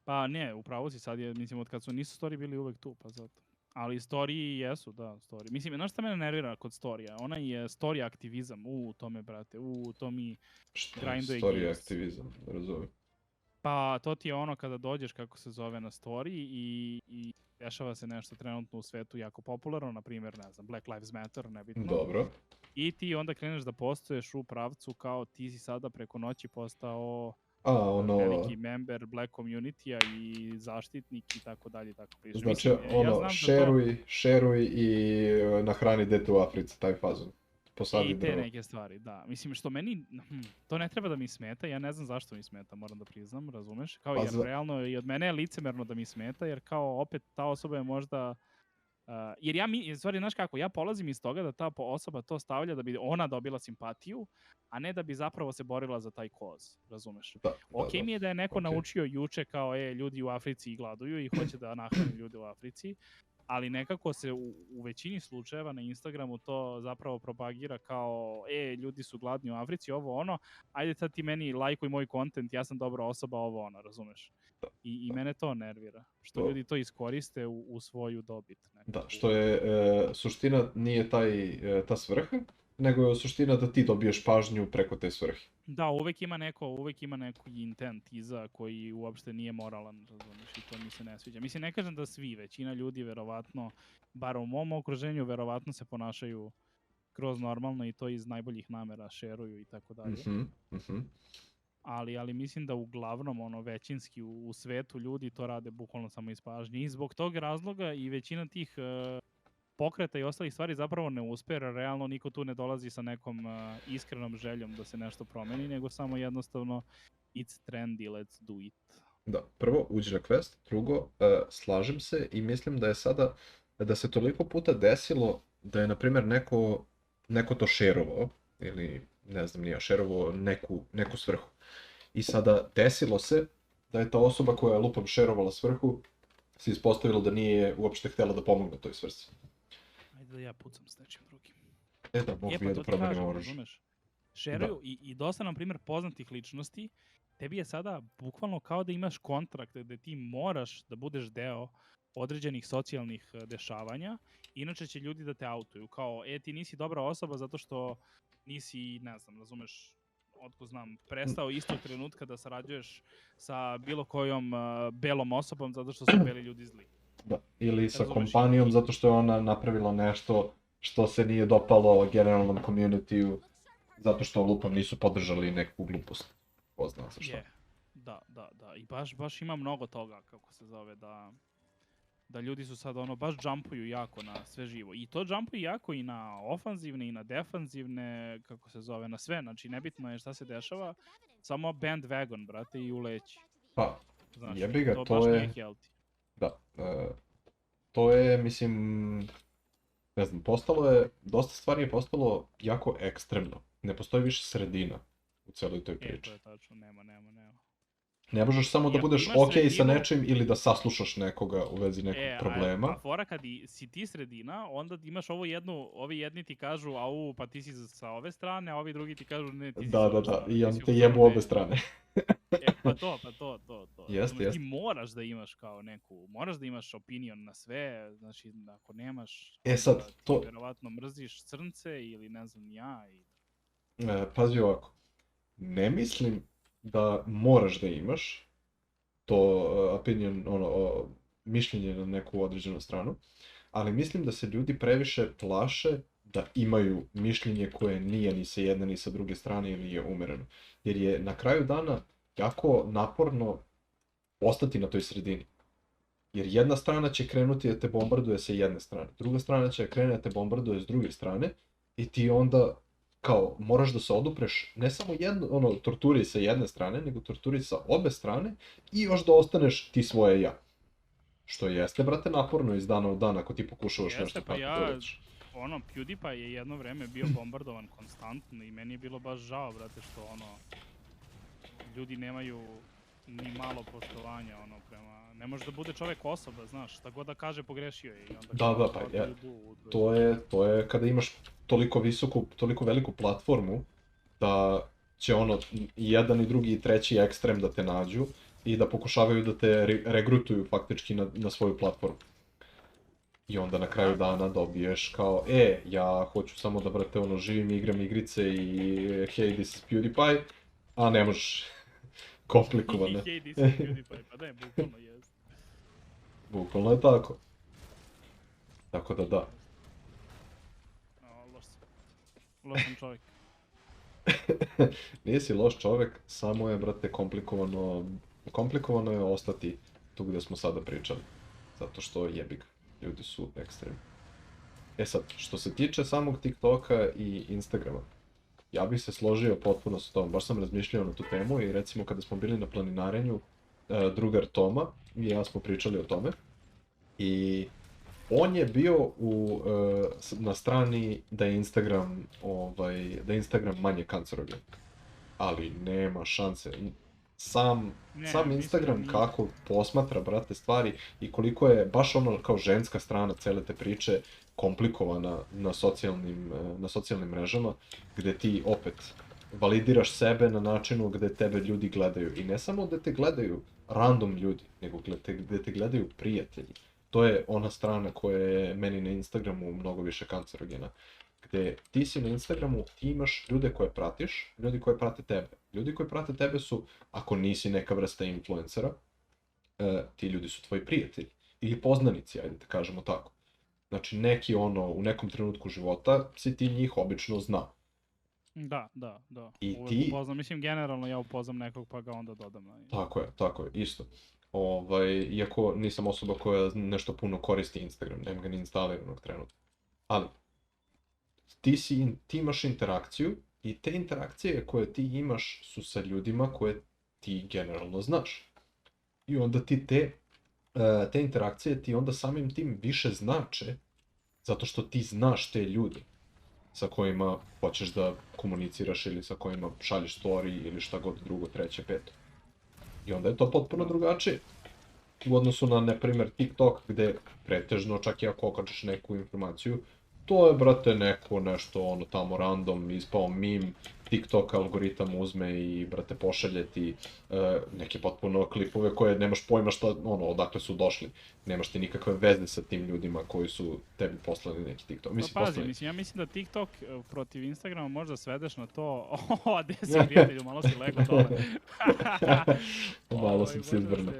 Pa ne, upravo si sad, mislim, od kad nisu story bili uvek tu, pa zato. Ali storiji jesu, da, story. Mislim, znaš šta mene nervira kod storija? Ona je story aktivizam. To me, brate, to mi grinduje games. Story aktivizam, razumem. Pa, to ti je ono kada dođeš, kako se zove, na story i dešava se nešto trenutno u svetu jako popularno, na primjer, ne znam, Black Lives Matter, nebitno. Dobro. I ti onda kreneš da postoješ u pravcu kao ti si sada preko noći postao veliki member Black community-a i zaštitnik i tako dalje, tako priče. Znači, šeruj i nahrani dete u Africi, taj fazon. I te neke stvari, da. Mislim, što meni, to ne treba da mi smeta, ja ne znam zašto mi smeta, moram da priznam, razumeš? Kao jer realno i od mene je licemerno da mi smeta, jer kao opet ta osoba je možda... jer stvari, znaš kako, ja polazim iz toga da ta osoba to stavlja da bi ona dobila simpatiju, a ne da bi zapravo se borila za taj koz, razumeš? Mi je da je neko naučio juče kao, ljudi u Africi gladuju i hoće da nahrani ljude u Africi, ali nekako se u većini slučajeva na Instagramu to zapravo propagira kao, ljudi su gladni u Africi, ovo ono, ajde sad ti meni lajkuj moj content, ja sam dobra osoba, ovo ono, razumeš? I mene to nervira, što ljudi to iskoriste u svoju dobit. Da, što je, suština nije ta svrha, nego je suština da ti dobiješ pažnju preko te svrhe. Da, uvek ima neko intent iza koji uopšte nije moralan, razumiješ, i to mi se ne sviđa. Mislim, ne kažem da svi, većina ljudi verovatno, bar u mom okruženju, verovatno se ponašaju kroz normalno i to iz najboljih namera šeruju i tako dalje. Ali mislim da uglavnom većinski u svetu ljudi to rade bukvalno samo iz pažnje i zbog tog razloga i većina tih pokreta i ostalih stvari zapravo ne uspe, jer realno niko tu ne dolazi sa nekom iskrenom željom da se nešto promeni, nego samo jednostavno it's trendy, let's do it. Da, prvo uđi na quest, drugo, slažem se i mislim da je sada, da se toliko puta desilo da je, na primjer, neko to šerovao, ili ne znam, nije šerovao neku svrhu. I sada desilo se da je ta osoba koja je lupom šerovala svrhu se ispostavilo da nije uopšte htjela da pomogne toj svrsi. Ajde da ja pucam s nečim drugim. Da, mogu bi ja da promenim oružje. Šeruju i dosta, na primjer, poznatih ličnosti, tebi je sada bukvalno kao da imaš kontrakt gde ti moraš da budeš deo određenih socijalnih dešavanja, inače će ljudi da te autuju, kao, ti nisi dobra osoba zato što nisi, ne znam, razumeš, otko znam, prestao istog trenutka da sarađuješ sa bilo kojom belom osobom zato što su beli ljudi zli. Da, ili sa kompanijom zato što je ona napravila nešto što se nije dopalo generalnom community-u zato što lupom nisu podržali neku glupost. Poznao se šta. Da. I baš ima mnogo toga, kako se zove, da Da ljudi su sad ono, baš jumpuju jako na sve živo. I to jumpuju jako i na ofanzivne i na defanzivne, kako se zove, na sve. Znači, nebitno je šta se dešava, samo bandwagon, brate, i uleći. Pa, Znaš, jebi ga, to to baš je... nije healthy. Da, to je, mislim, ne znam, dosta stvari je postalo jako ekstremno. Ne postoji više sredina u celoj toj To priči. je tačno, nema. Ne možeš samo da I ako budeš imaš okej sa sredinu- nečim ili da saslušaš nekoga u vezi nekog problema. A fora kad si ti sredina, onda imaš ovi jedni ti kažu, au, pa ti si sa ove strane, a ovi drugi ti kažu, ne, ti si sa ove Da, strane. i ti on si u te fazonu, jebu ne. obe strane. Pa to. Jest, Znaš, jest. ti moraš da imaš kao neku, moraš da imaš opinion na sve, znači ako nemaš, Sad, onda ti to- verovatno mrziš crnce ili ne znam ja. Pazi ovako, ne mislim da moraš da imaš to opinion, mišljenje na neku određenu stranu, ali mislim da se ljudi previše plaše da imaju mišljenje koje nije ni sa jedne ni sa druge strane ili je umereno. Jer je na kraju dana jako naporno ostati na toj sredini. Jer jedna strana će krenuti da te bombarduje sa jedne strane, druga strana će krenuti da te bombarduje s druge strane i ti onda kao moraš da se odupreš ne samo torturi sa jedne strane, nego torturi sa obe strane i još da ostaneš ti svoje ja. Što jeste, brate, naporno iz dana u dan ako ti pokušavaš Jeste, nešto pa tako ja- da radiš. PewDiePie je jedno vreme bio bombardovan konstantno i meni je bilo baš žao, brate, što ljudi nemaju ni malo poštovanja, prema... Ne može da bude čovek osoba, znaš, šta god da kaže pogrešio je i onda... Da, pa to je kada imaš toliko veliku platformu da će i jedan i drugi i treći ekstrem da te nađu i da pokušavaju da te regrutuju faktički na svoju platformu. I onda na kraju dana dobiješ kao, ja hoću samo da, brate, živim, igram igrice i hey, this is PewDiePie, a ne možeš. Komplikovano. Hey, this is PewDiePie, pa da je, bukvalno jest. Bukvalno je tako. Tako da. Loš sam čovjek. Nisi loš čovjek, samo je, brate, komplikovano je ostati tu gdje smo sada pričali. Zato što jebi ga, ljudi su ekstremni. Sad, što se tiče samog TikToka i Instagrama, ja bih se složio potpuno s tom, baš sam razmišljao na tu temu i recimo kada smo bili na planinarenju, drugar Toma i ja smo pričali o tome i on je bio na strani da je Instagram manje kancerogen, ali nema šanse. Sam Instagram kako posmatra, brate, stvari i koliko je baš kao ženska strana cele te priče komplikovana na socijalnim mrežama, gde ti opet validiraš sebe na načinu gde tebe ljudi gledaju. I ne samo da te gledaju random ljudi, nego gde te gledaju prijatelji. To je ona strana koja je meni na Instagramu mnogo više kancerogena. Gde ti si na Instagramu, ti imaš ljude koje pratiš, ljudi koji prate tebe. Ljudi koji prate tebe su, ako nisi neka vrsta influencera, ti ljudi su tvoji prijatelji. Ili poznanici, ajde da kažemo tako. Znači, neki u nekom trenutku života si ti njih obično znao. Da. I Uvijek ti... upoznam, mislim, generalno ja upoznam nekog pa ga onda dodam. Tako je, isto. Iako nisam osoba koja nešto puno koristi Instagram, nemam ga ni instaliranog trenutka. Ali, ti imaš interakciju i te interakcije koje ti imaš su sa ljudima koje ti generalno znaš. I onda ti te interakcije ti onda samim tim više znače zato što ti znaš te ljude sa kojima hoćeš da komuniciraš ili sa kojima šalješ story ili šta god drugo, treće, peto. I onda je to potpuno drugačije. U odnosu na primjer, TikTok, gde pretežno, čak i ako okačeš neku informaciju, to je, brate, nešto tamo random, ispao meme, TikTok algoritam uzme i, brate, pošalje ti neke potpuno klipove koje nemaš pojma odakle su došli. Nemaš ti nikakve veze sa tim ljudima koji su tebi poslali neki TikTok. Ja mislim da TikTok protiv Instagrama možda svedeš na to, gde si prijatelju, malo si lego dole. Malo sam se izbrno.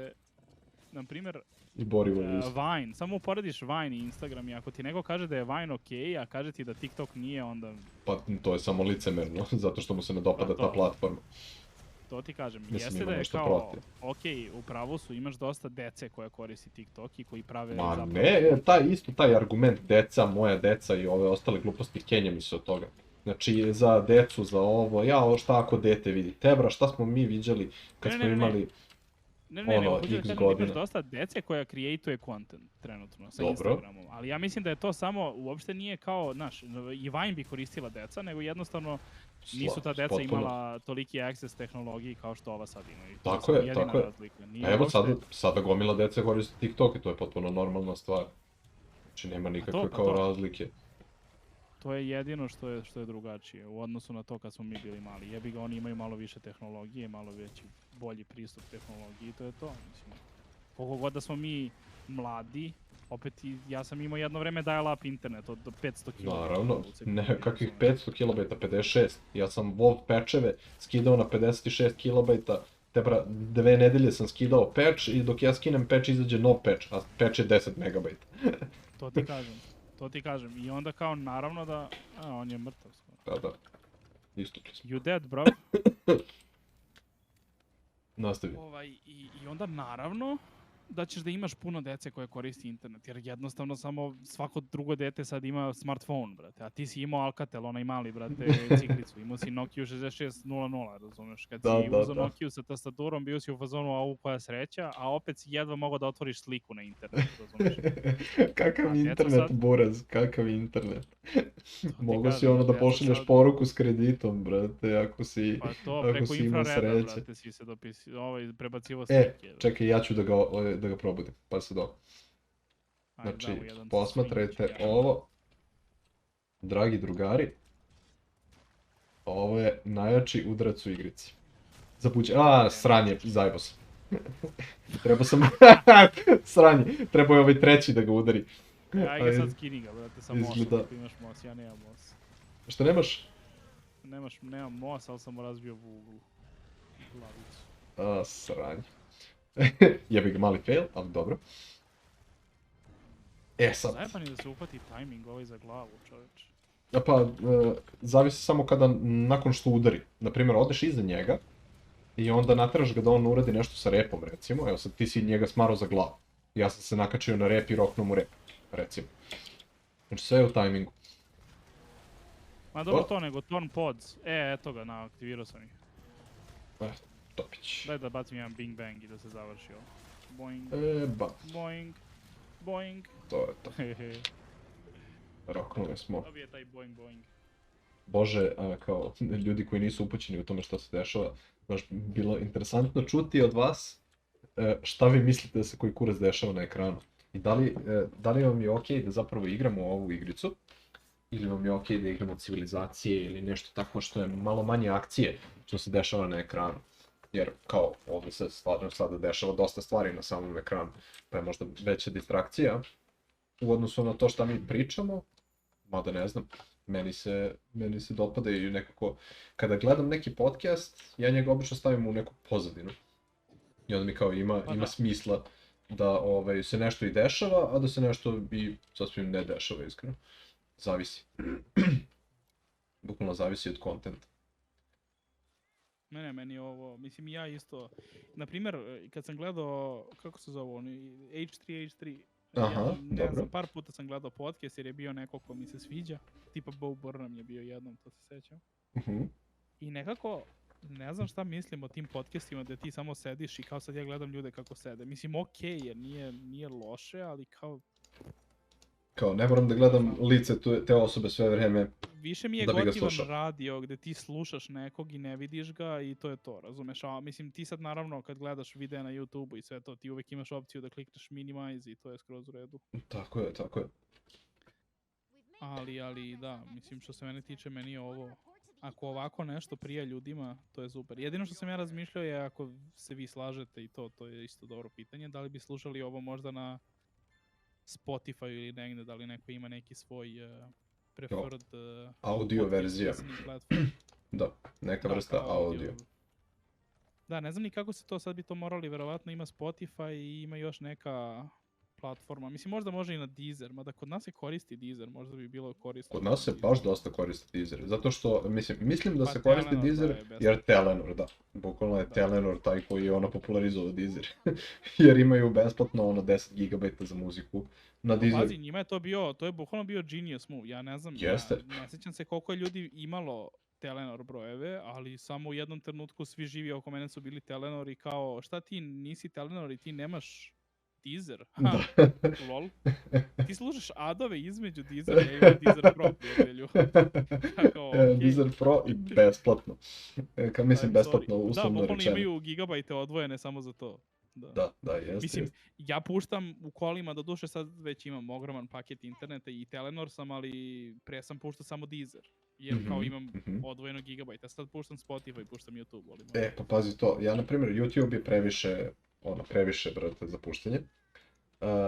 Naprimjer, I borivo Vine, samo uporediš Vine i Instagram i ako ti neko kaže da je Vine okej, a kaže ti da TikTok nije, onda... Pa to je samo licemerno, zato što mu se ne dopada ta platforma. To ti kažem, Mislim, jeste ima da je nešto kao, protiv. okej, u pravu su, imaš dosta dece koja koristi TikTok i koji prave Ma zapravo... ne, taj argument deca, moja deca i ove ostale gluposti kenja mi se od toga. Znači, za decu, za ovo, šta ako dete vidi? Tebra, šta smo mi viđali kad Ne, smo ne, ne, ne. imali Ne, nego hoću da x kažem da imaš godina? dosta dece koja create content trenutno sa Dobro. Instagramom, ali ja mislim da je to samo, uopšte nije kao, znaš, i Vine bi koristila deca, nego jednostavno nisu ta deca Potpuno. imala toliki access tehnologiji kao što ova sad imaju. Tako je, jedina tako je. razlika. A evo sada gomila dece koristi TikTok i to je potpuno normalna stvar. Znači nema nikakve pa kao to. razlike. To je jedino što je drugačije u odnosu na to kad smo mi bili mali. Jebi ga, oni imaju malo više tehnologije, malo veći, bolji pristup tehnologiji i to je to. Mislim, koliko god da smo mi mladi, opet ja sam imao jedno vreme dial-up internet od 500 kb. Naravno, ne, kakvih 500 kB, 56. Ja sam WoW patcheve skidao na 56 kB, tebra 2 nedelje sam skidao patch i dok ja skinem patch izađe nov patch, a patch je 10 MB. To ti kažem. I onda kao naravno da... on je mrtav skoro. Da. Isto to sam. You dead, bro. Nastavi. I onda naravno da ćeš da imaš puno dece koje koristi internet, jer jednostavno samo svako drugo dete sad ima smartphone, brate, a ti si imao Alcatel, onaj mali, brate, ciklicu, imao si Nokia 6600, razumeš, kad si uzeo Nokia sa tastaturom, bio si u fazonu, au koja sreća, a opet si jedva mogao da otvoriš sliku na internetu, razumeš. Kakav internet, buraz, kakav internet. Mogu si ono da pošalješ poruku s kreditom, brate, ako si pa to, preko infrareda, brate, si se prebacivo slike. Čekaj, ja ću da ga probudim, pa se do. Znači, posmatrajte ovo. Dragi drugari, ovo je najjači udarac u igrici. Sranje, zajebo sam. Trebao sam... Sranje, trebao je ovaj treći da ga udari. Ajde sad skini ga, brate, sa mosom, ako imaš mos, ja nemam mos. Šta nemaš? Nemam mos, ali sam razbio u glavicu. Sranje. Jebi ga, mali fail, ali dobro. Sad. Zajeban je da se uhvati tajming ovaj za glavu, čoveč. Pa, zavisi samo kada, nakon što udari. Naprimjer, odeš iza njega i onda nateraš ga da on uradi nešto sa repom, recimo. Evo sad ti si njega smarao za glavu. Ja sam se nakačio na rep i roknuo mu rep, recimo. Znači sve je u tajmingu. Ma dobro to nego, turn pods. Eto ga, aktivirao sam ih. Topić. Daj da bacim jedan bing bang i da se završi ovo. Boing, boing, boing. To je to. Roknuli smo. Dobije taj boing boing. Bože, kao ljudi koji nisu upućeni u tome što se dešava, baš bilo interesantno čuti od vas šta vi mislite da se koji kurac dešava na ekranu. I da li vam je okej da zapravo igramo ovu igricu, ili vam je okej da igramo civilizacije ili nešto tako što je malo manje akcije što se dešava na ekranu. Jer kao ovdje se stvarno sada dešava dosta stvari na samom ekranu, pa je možda veća distrakcija u odnosu na to šta mi pričamo, mada ne znam, meni se dopada i nekako, kada gledam neki podcast, ja njega obično stavim u neku pozadinu. I onda mi kao ima smisla da se nešto i dešava, a da se nešto i sasvim ne dešava, iskreno. Zavisi. Bukvalno zavisi od kontenta. Ne, meni ovo, mislim ja isto, na primjer, kad sam gledao, kako se zove oni, H3H3, ne znam, par puta sam gledao podcast jer je bio neko ko mi se sviđa, tipa Bo Burnham je bio jednom, to se sećam. I nekako, ne znam šta mislim o tim podcastima gdje ti samo sediš i kao sad ja gledam ljude kako sede. Mislim, okej, jer nije loše, ali kao... Kao, ne moram da gledam lice te osobe sve vreme. Više mi je gotivan radio gdje ti slušaš nekog i ne vidiš ga i to je to, razumeš? A mislim, ti sad naravno kad gledaš videa na YouTube-u i sve to, ti uvijek imaš opciju da klikneš minimize i to je skroz u redu. Tako je. Ali da, mislim što se mene tiče, meni je ovo, ako ovako nešto prija ljudima, to je super. Jedino što sam ja razmišljao je ako se vi slažete i to je isto dobro pitanje, da li bi slušali ovo možda na Spotify ili negdje, da li neko ima neki svoj preferred audio verzija. Da, neka vrsta audio. Da, ne znam ni kako se to, sad bi to morali, verovatno ima Spotify i ima još neka platforma. Mislim, možda može i na Deezer, mada kod nas se koristi Deezer, možda bi bilo korisno. Kod nas se baš dosta koristi Deezer, zato što, mislim da Pa se koristi Telenor, Deezer, da, je besplatno. jer Telenor, da, bukvalno je Da. Telenor taj koji je popularizovao Deezer, jer imaju besplatno 10 GB za muziku na Deezer. Pazi, njima je to je bukvalno bio genius move, ja ne znam, Jeste. ne sjećam se koliko je ljudi imalo Telenor brojeve, ali samo u jednom trenutku svi živi oko mene su bili Telenor i kao, šta ti nisi Telenor i ti nemaš Deezer? Ha, lol. Ti slušaš adove između Deezera, ja imam Deezer Pro, prijatelju. Tako, okej. Deezer Pro i besplatno. Kad mislim I'm besplatno, sorry. Da, uslovno bukvalno rečeno. imaju gigabajte odvojene samo za to. Da, jeste. Mislim, ja puštam u kolima, doduše sad već imam ogroman paket interneta i Telenor sam, ali pre sam puštao samo Deezer. Jer kao imam odvojeno gigabajta. Sad puštam Spotify, puštam YouTube. Ali pa pazi to, ja na primjer YouTube je previše, brate, za puštanje.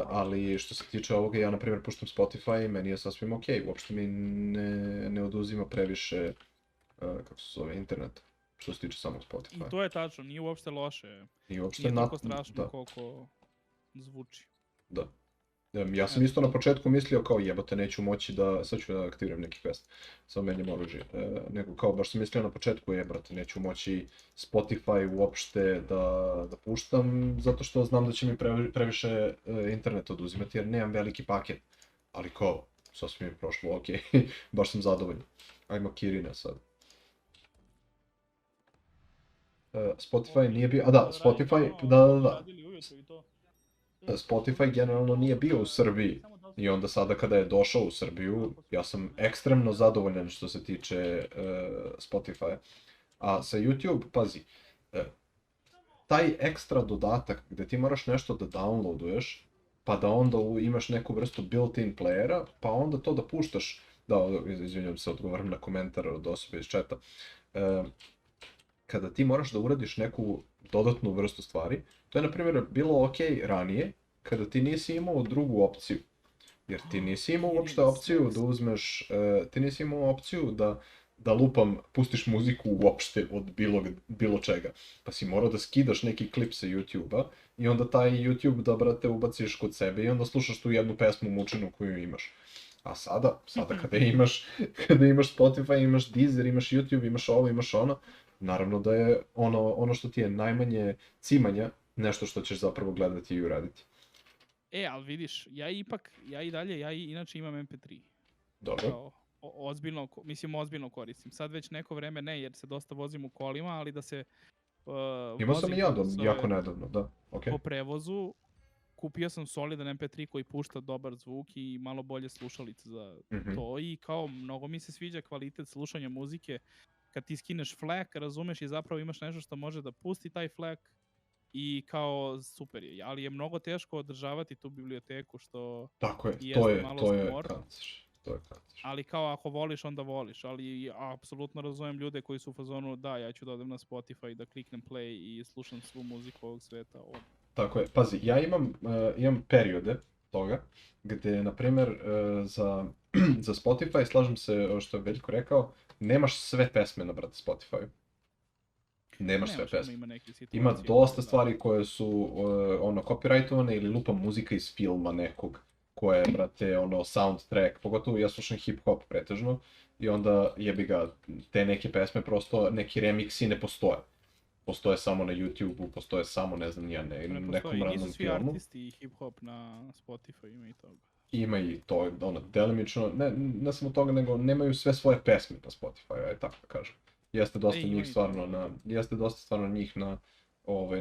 Ali što se tiče ovoga, ja na primjer puštam Spotify i meni je sasvim okej. Uopšte mi ne oduzima previše, kako se zove, interneta. Što se tiče samog Spotify. I to je tačno, nije uopšte loše. Nije toliko strašno koliko zvuči. Da. Ja sam isto na početku mislio kao jebote neću moći da, sad ću da aktiviram neki quest, samo menjam oružje, nego kao baš sam mislio na početku brate neću moći Spotify uopšte da puštam zato što znam da će mi previše internet oduzimati jer nemam veliki paket, ali kao sasvim je prošlo okej, baš sam zadovoljan. Ajmo Kirina sad. Spotify nije bio, Spotify, da. Spotify generalno nije bio u Srbiji i onda sada kada je došao u Srbiju, ja sam ekstremno zadovoljan što se tiče Spotify. A sa YouTube, pazi, taj ekstra dodatak gde ti moraš nešto da downloaduješ, pa da onda imaš neku vrstu built-in playera, pa onda to da puštaš, izvinjam se, odgovaram na komentar od osobe iz chata, kada ti moraš da uradiš neku dodatnu vrstu stvari, to je na primjer bilo okej ranije, kada ti nisi imao drugu opciju. Jer ti nisi imao uopšte opciju da uzmeš, ti nisi imao opciju da lupam, pustiš muziku uopšte od bilo čega. Pa si morao da skidaš neki klip sa YouTube-a i onda taj YouTube da, brate, ubaciš kod sebe i onda slušaš tu jednu pesmu mučenu koju imaš. A sada kada imaš Spotify, imaš Deezer, imaš YouTube, imaš ovo, imaš ono, naravno da je ono što ti je najmanje cimanja, nešto što ćeš zapravo gledati i uraditi. Ali vidiš, ja inače imam MP3. Dobro. Ozbiljno koristim. Sad već neko vreme ne, jer se dosta vozim u kolima, ali da se imao sam i ja jako nedavno, da. Okay. Po prevozu, kupio sam solidan MP3 koji pušta dobar zvuk i malo bolje slušalice za to i kao mnogo mi se sviđa kvalitet slušanja muzike. Kad ti skineš FLAC, razumeš i zapravo imaš nešto što može da pusti taj FLAC i kao super je, ali je mnogo teško održavati tu biblioteku što tako je, to je kancer. Ali kao ako voliš onda voliš, ali apsolutno razumem ljude koji su u fazonu da ja ću da odem na Spotify da kliknem play i slušam svu muziku ovog sveta. Tako je, pazi, ja imam periode toga gde na primjer za Spotify, slažem se što je Veljko rekao, nemaš sve pesme na brate Spotify. Nemaš sve pesme. Ima dosta stvari koje su copyrightovane ili lupa muzika iz filma nekog koje je, brate, soundtrack, pogotovo ja slušam hip-hop pretežno i onda jebi ga, te neke pesme prosto, neki remiksi ne postoje. Postoje samo na YouTube-u, postoje samo, ne znam, nekom random filmu. Nisu svi artisti hip-hop na Spotify, ima i toga. Ima i to, delimično, ne samo toga, nego nemaju sve svoje pesme na Spotify, aj tako da kažem. Jeste dosta stvarno njih na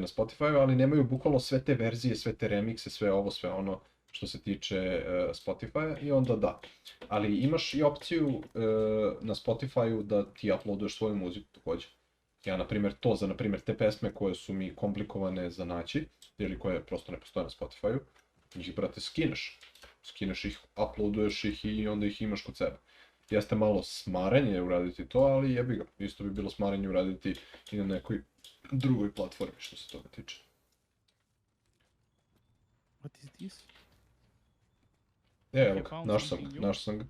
Spotify, ali nemaju bukvalno sve te verzije, sve te remikse, sve ovo, sve ono što se tiče Spotify i onda da. Ali imaš i opciju na Spotify-u da ti uploaduješ svoju muziku također. Ja, na primjer, te pesme koje su mi komplikovane za naći, ili koje prosto ne postoje na Spotify-u, njih, brate, skineš ih, uploaduješ ih i onda ih imaš kod sebe. Jeste malo smaranje uraditi to, ali jebi ga, isto bi bilo smaranje uraditi i na nekoj drugoj platformi što se toga tiče. What is this? Evo ga, naš sam ga.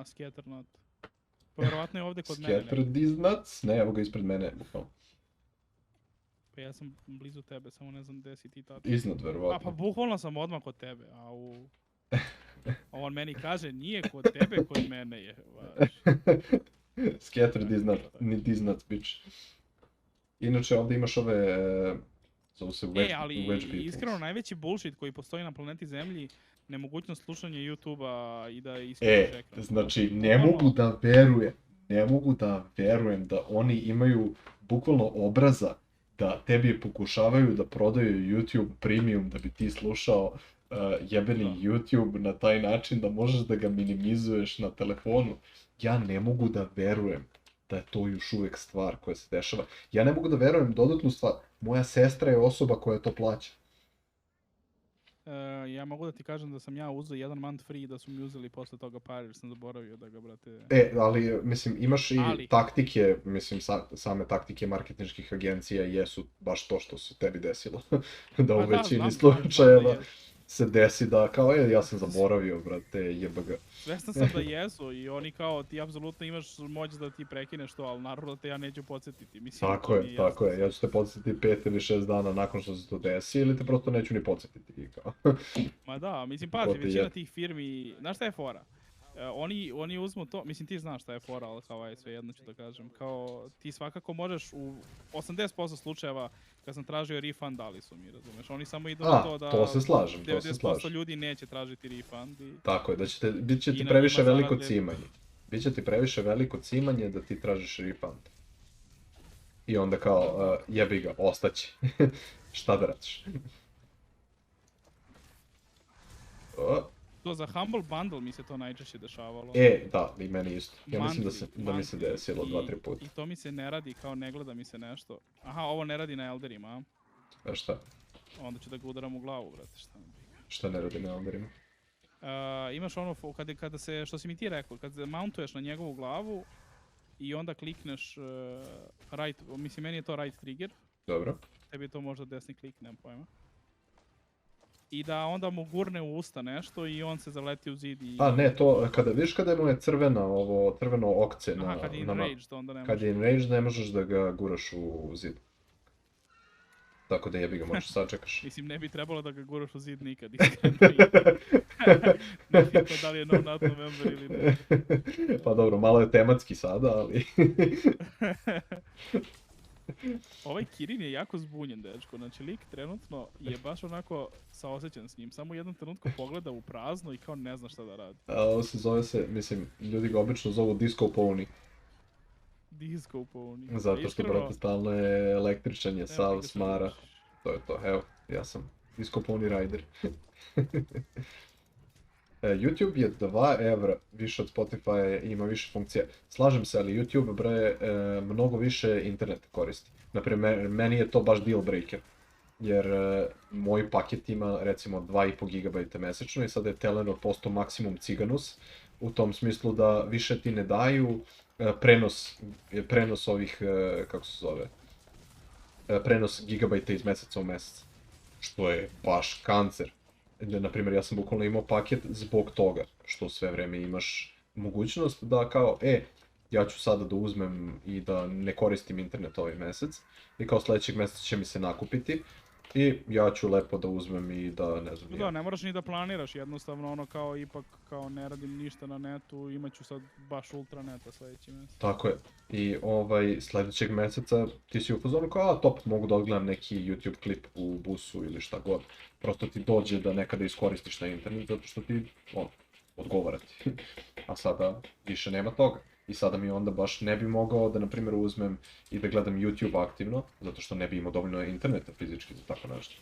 Scatternut. Pa verovatno je ovdje kod mene. Scatter these nuts? Ne, evo ga ispred mene, bukvalno. Pa ja sam blizu tebe, samo ne znam gde si ti tačno. Iznad, A pa verovatno. bukvalno sam odmah kod tebe, a on meni kaže nije kod tebe, kod mene je. Vaš. Scattered is not bitch. Inače, ovdje imaš ove, zovu se wedge, Ali wedge beetles. iskreno najveći bullshit koji postoji na planeti Zemlji, nemogućnost slušanja YouTube-a i da isključiš ekran. Znači, ne mogu da verujem da oni imaju bukvalno obraza da tebi pokušavaju da prodaju YouTube Premium da bi ti slušao jebeni YouTube na taj način da možeš da ga minimizuješ na telefonu. Ja ne mogu da verujem da je to još uvek stvar koja se dešava. Ja ne mogu da verujem dodatnu stvar. Moja sestra je osoba koja to plaća. Ja mogu da ti kažem da sam ja uzeo jedan month free, da su mi uzeli posle toga par jer sam zaboravio da ga, brate... Ali, mislim, imaš i taktike, mislim, same taktike marketinških agencija jesu baš to što se tebi desilo. Da u većini slučajeva se desi da kao, ja sam zaboravio, brate, jebg. Svestan sam da jesu i oni kao, ti apsolutno imaš moć da ti prekineš to, ali naravno da te ja neću podsjetiti. Mislim, tako je, ja ću te podsjetiti 5 ili 6 dana nakon što se to desi ili te prosto neću ni podsjetiti. Ma da, mislim, pazi, većina tih firmi, znaš šta je fora? Oni uzmu to, mislim ti znaš šta je fora, ali kao sve jedno ću da kažem, kao ti svakako možeš u 80% slučajeva kad sam tražio refund dali su mi, razumeš, oni samo idu na to da to se slažem, 90% ljudi neće tražiti refund. Tako je, da bit će ti previše veliko cimanje. Biće ti previše veliko cimanje da ti tražiš refund. I onda kao, jebi ga, ostaće. Šta da radiš? To za Humble Bundle mi se to najčešće dešavalo. Da, i meni isto. Ja mislim da mi se desilo 2-3 puta. I to mi se ne radi, kao ne gleda mi se nešto. Aha, ovo ne radi na Elderima, a? Šta? Onda ću da ga udaram u glavu, brate, šta mi. Šta ne radi na Elderima? Imaš ono, kada se, što si mi ti rekao, kad se mountuješ na njegovu glavu i onda klikneš right, mislim meni je to right trigger. Dobro. Tebi je to možda desni klik, nemam pojma. I da onda mu gurne u usta nešto i on se zaleti u zid i... ne, to, vidiš kada mu je crveno okce na... Aha, kad je enraged, onda ne možeš. Kad je enraged, ne možeš da ga guraš u zid. Tako da jebi ga, možeš sačekaš. Mislim, ne bi trebalo da ga guraš u zid nikad, iskreno. Ne bitno da li je No Nut November ili ne. Pa dobro, malo je tematski sada, ali... Ovaj Kirin je jako zbunjen, dečko. Znači, lik trenutno je baš onako saosećan s njim. Samo u jednom trenutku pogleda u prazno i kao ne zna šta da radi. Ovo se zove mislim, ljudi ga obično zovu Disco Pony. Disco Pony. Zato što, brate, stalno je električanje, sav smara. To je to, evo, ja sam Disco Pony Rider. YouTube je 2 evra više od Spotify i ima više funkcija. Slažem se, ali YouTube, bre, mnogo više interneta koristi. Naprimjer, meni je to baš deal breaker. Jer moj paket ima, recimo, 2,5 GB mesečno i sada je Telenor postao maksimum ciganus. U tom smislu da više ti ne daju prenos ovih, kako se zove, prenos gigabajta iz meseca u mesec. Što je baš kancer. Naprimjer, ja sam bukvalno imao paket zbog toga, što sve vreme imaš mogućnost da kao, ja ću sada da uzmem i da ne koristim internet ovaj mesec i kao sljedećeg mjeseca će mi se nakupiti i ja ću lepo da uzmem i da, ne znam... Da, ne moraš ni da planiraš, jednostavno ono kao ipak kao ne radim ništa na netu, imat ću sad baš ultra neta sljedeći mjesec. Tako je. I sljedećeg mjeseca ti si u fazonu kao, top, mogu da odgledam neki YouTube klip u busu ili šta god. Prosto ti dođe da nekada iskoristiš na internet zato što ti, odgovara ti. A sada više nema toga. I sada mi onda baš ne bi mogao da, na primjer, uzmem i da gledam YouTube aktivno, zato što ne bi imao dovoljno interneta fizički za tako nešto.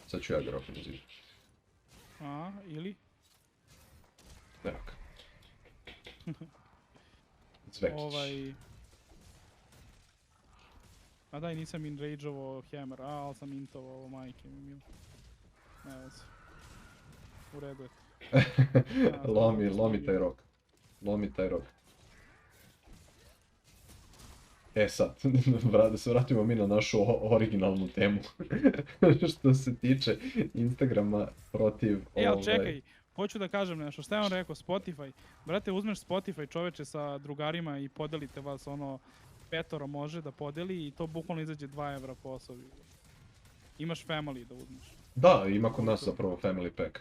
Sad ću ja ga rokim uzeti. Ili? Evo ga. Zvekić. A daj, nisam enrage-ovo Hammer, ali sam intovo ovo majke mi mil. Ne vezi. U redu je to. Lomi taj rok. Lomi taj rok. Sad, da se vratimo mi na našu originalnu temu. Što se tiče Instagrama protiv... Ali čekaj, hoću da kažem nešto, šta je on rekao, Spotify? Brate, uzmeš Spotify čoveče sa drugarima i podelite vas ono 5 može da podeli i to bukvalno izađe 2 evra po osobi. Imaš family da uzmeš. Da, ima kod nas zapravo Family Pack.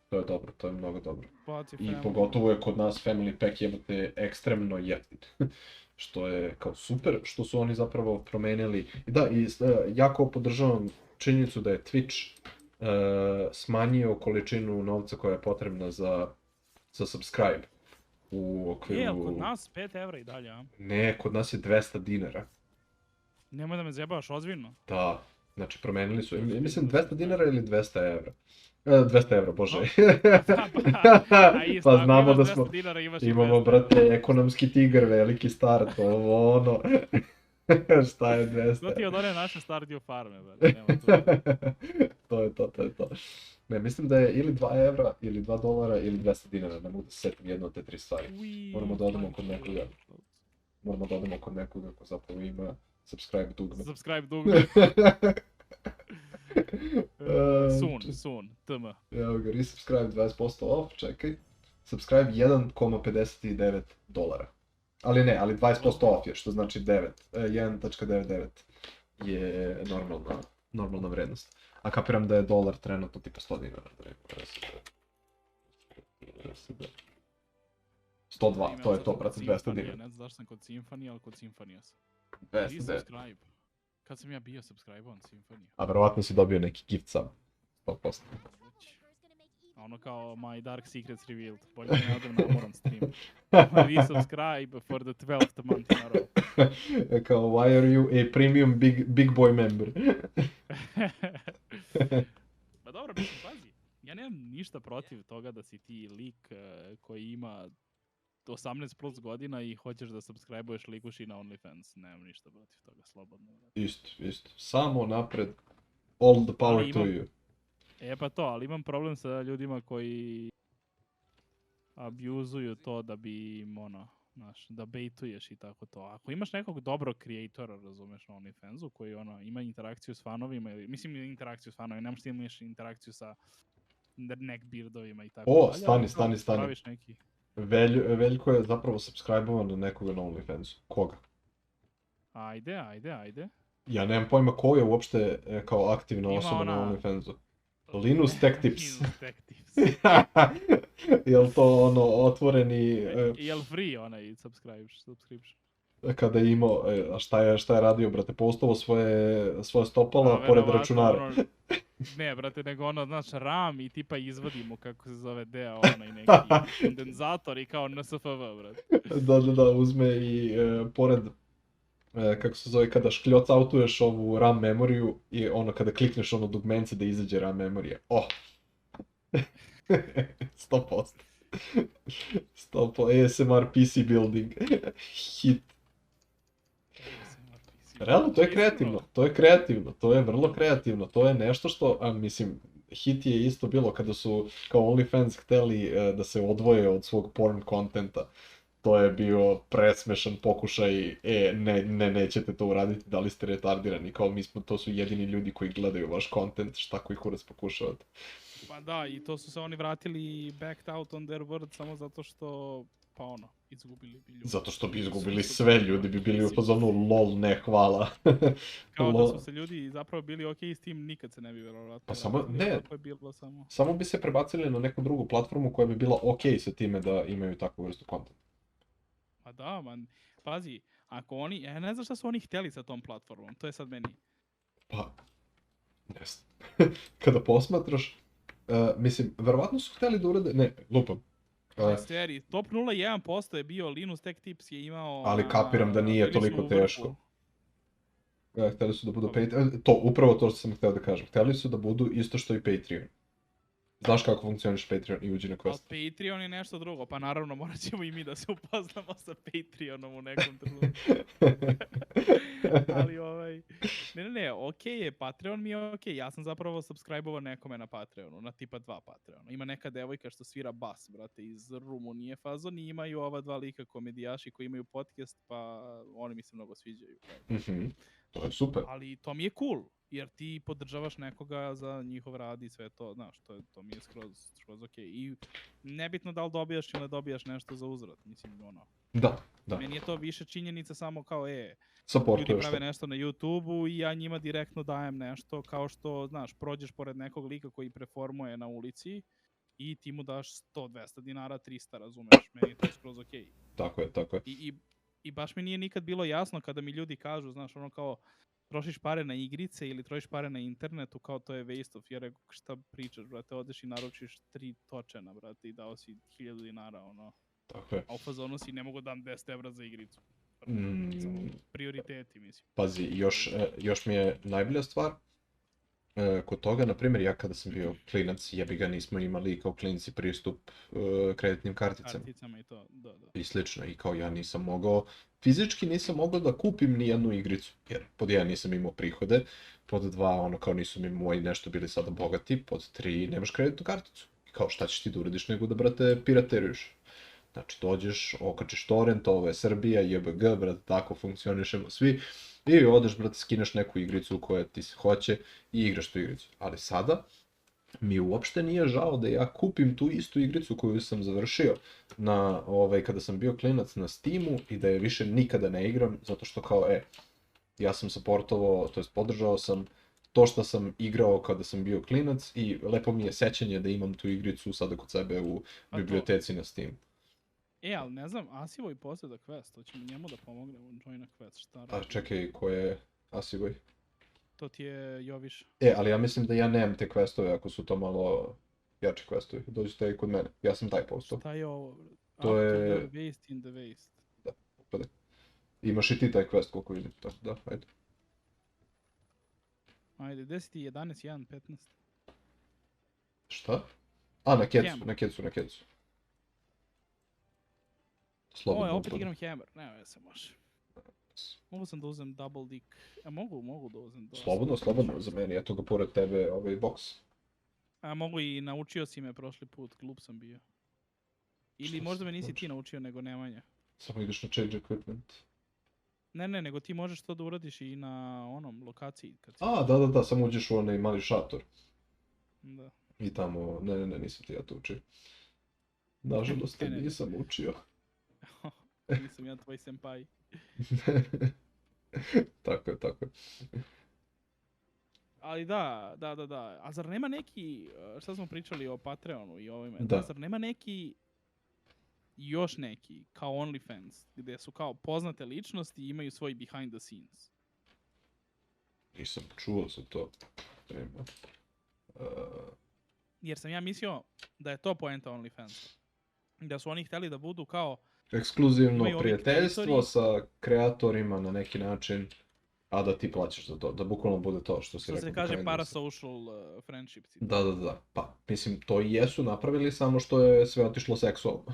To je dobro, to je mnogo dobro. Baci I family. pogotovo je kod nas Family Pack jebote ekstremno jeftin. Što je kao super, što su oni zapravo promenili. I da, jako podržavam činjenicu da je Twitch smanjio količinu novca koja je potrebna za subscribe u okviru... kod nas 5 evra i dalje, a? Ne, kod nas je 200 dinara. Nemoj da me zjebavaš, ozbiljno. Da, znači promenili su, mislim 200 dinara ili 200 evra. 200 evra, bože. Pa znamo da smo, imamo brate ekonomski tigar, veliki start, ovo ono. Šta je 200? To ti od one naše Stardew farme, brate, nema tu. To je to. Ne, mislim da je ili 2 evra, ili 2 dolara, ili 200 dinara, ne mogu da se setim jedno od te 3 stvari. Moramo da odemo kod nekoga ko zapravo ima subscribe dugme. Subscribe dugme. Soon, tm. Evo ga, resubscribe 20% off, čekaj. Subscribe 1,59 dolara. Ali 20% off je, što znači 1.99 je normalna vrednost. A kapiram da je dolar trenutno tipa 100 dinara. 102, to je to, brate, 200 dinara. Ne znam zašto sam kod Symphony, ali kod Symphony sam. 200 Resubscribe. Kad sam ja bio subscribe-on Symphony. A verovatno si dobio neki gift sam. 100%. Ono kao My Dark Secrets Revealed. Bolje ne odem na moram stream. Resubscribe for the 12th month in a row. Kao, why are you a premium big boy member? Pa dobro, mislim, pazi. Ja nemam ništa protiv toga da si ti lik koji ima 18 plus godina i hoćeš da subscribe-uješ likuši na OnlyFans. Nemam ništa protiv toga, slobodno. Isto. Samo napred. All the power to you. Pa to, ali imam problem sa ljudima koji abuzuju to da bi im da baituješ i tako to. Ako imaš nekog dobrog kreatora, razumeš, na OnlyFansu, koji ima interakciju s fanovima, mislim interakciju s fanovima, nemaš ti imaš interakciju sa neckbeardovima i tako dalje. Stani. Veljko je zapravo subscribe-ovan na nekoga na OnlyFansu. Koga? Ajde. Ja nemam pojma ko je uopšte kao aktivna osoba na OnlyFansu. Linus Tech Tips. Jel to otvoreni... Jel free onaj subscription? Kada je imao, a šta je radio, brate, postao svoje stopala pored računara. Ne, brate, nego znaš, RAM i tipa izvadimo, kako se zove, deo, onaj neki kondenzator i kao NSFV, brate. Da, uzme i pored, kako se zove, kada škljoc autuješ ovu RAM memoriju i kada klikneš dugmence da izađe RAM memorija. 100%. ASMR PC building. Hit. Realno, to je kreativno, to je vrlo kreativno, to je nešto što, mislim, hit je isto bilo kada su kao OnlyFans hteli da se odvoje od svog porn kontenta. To je bio presmešan pokušaj, nećete to uraditi, da li ste retardirani, kao to su jedini ljudi koji gledaju vaš kontent, šta koji kurac pokušavate. Pa da, i to su se oni vratili i backed out on their word samo zato što, izgubili bi ljudi. Zato što bi izgubili sve, ljudi bi bili u fazonu lol, ne, hvala. Kao da su se ljudi zapravo bili okej s tim, nikad se ne bi vjerovatno. Pa samo bi se prebacili na neku drugu platformu koja bi bila okej sa time da imaju takvu vrstu kontenta. Pa da, pazi, ako oni, ja ne znam šta su oni htjeli sa tom platformom, to je sad meni. Pa, ne znam. Kada posmatraš, mislim, verovatno su htjeli da urade, ne, lupam. Stvari, top 0,1% je bio, Linus Tech Tips je imao... Ali kapiram da nije toliko teško. Htjeli su da budu Patreon, upravo to što sam htio da kažem, htjeli su da budu isto što i Patreon. Znaš kako funkcioniš Patreon i uđi na Quest? Patreon je nešto drugo, pa naravno morat ćemo i mi da se upoznamo sa Patreonom u nekom trenutku. Ali ne, okej je, Patreon mi je okej, ja sam zapravo subscribe-ovao nekome na Patreonu, na tipa 2 Patreona. Ima neka devojka što svira bas, brate, iz Rumunije fazon i imaju ova 2 lika komedijaši koji imaju podcast, pa oni mi se mnogo sviđaju. To je super. Ali to mi je cool. jer ti podržavaš nekoga za njihov rad i sve to, znaš, to mi je skroz okej. I nebitno da li dobijaš ili ne dobijaš nešto za uzvrat, mislim, ono. Da. Meni je to više činjenica samo kao, ljudi Supportuješ prave to. nešto na YouTube-u i ja njima direktno dajem nešto, kao što, znaš, prođeš pored nekog lika koji preformuje na ulici i ti mu daš 100, 200 dinara, 300, razumeš, meni je to skroz okej. Tako je. I baš mi nije nikad bilo jasno kada mi ljudi kažu, znaš, ono kao, trošiš pare na igrice ili trošiš pare na internetu, kao to je waste of. Ja rekao, šta pričaš, brate, odeš i naručiš 3 točena, brate, i dao si 1000 dinara, ono. Tako je. A u fazonu si ne mogu dam 10 evra za igricu. Prioriteti, mislim. Pazi, još mi je najbolja stvar, kod toga, na primjer, ja kada sam bio klinac, jebi ga, nismo imali kao klinci pristup kreditnim karticama. Karticama i to, da. I slično, i kao ja nisam mogao, fizički nisam mogao da kupim ni jednu igricu, jer pod 1 nisam imao prihode, pod 2 ono kao nisu mi moji nešto bili sada bogati, pod 3 nemaš kreditnu karticu. I kao šta ćeš ti da uradiš nego da, brate, pirateruješ. Znači, dođeš, okačiš torrent, ovo je Srbija, JBG, brate, tako funkcionišemo svi, i odeš, brate, skineš neku igricu koja ti se hoće i igraš tu igricu. Ali sada, mi uopšte nije žao da ja kupim tu istu igricu koju sam završio na, kada sam bio klinac na Steamu i da je više nikada ne igram, zato što kao, ja sam supportovao, to jest podržao sam to što sam igrao kada sam bio klinac i lepo mi je sećanje da imam tu igricu sada kod sebe u biblioteci na Steamu. Ali ne znam, Asivoj posljeda quest, to ćemo njemu da pomogne u joina quest, šta radi? A čekaj, ko je Asivoj? To ti je Joviš. Ali ja mislim da ja nemam te questove ako su to malo jači questovi. Dođite i kod mene, ja sam taj postao. Šta je ovo? To je... Waste in the waste. Da, upada. Imaš i ti taj quest koliko vidim, tako da, ajde. Ajde, 10, 11, 1, 15. Šta? A, na kecu. Slobodno. Opet igram Hammer, nema veze, može. Mogu sam da uzem double dick. Mogu da uzem dosta. Slobodno za meni, eto ga pored tebe, box. Mogu i naučio si me prošli put, glup sam bio. Ili možda me nisi ti naučio, nego Nemanja. Samo ideš na change equipment. Ne, nego ti možeš to da uradiš i na onom lokaciji. Da, samo uđeš u onaj mali šator. Da. I tamo, ne, nisam ti ja to učio. Nažalost, nisam učio. Nisam ja tvoj senpai. Tako je. Ali da. A zar nema neki, šta smo pričali o Patreonu i ovime, zar nema neki, još neki, kao OnlyFans, gde su kao poznate ličnosti i imaju svoj behind the scenes? Nisam čuo za to. Jer sam ja mislio da je to poenta OnlyFans. Da su oni hteli da budu kao ekskluzivno prijateljstvo sa kreatorima na neki način, a da ti plaćaš za to, da bukvalno bude to što si rekao. Što se kaže parasocial friendships. Da. Pa, mislim, to i jesu napravili, samo što je sve otišlo seksualno.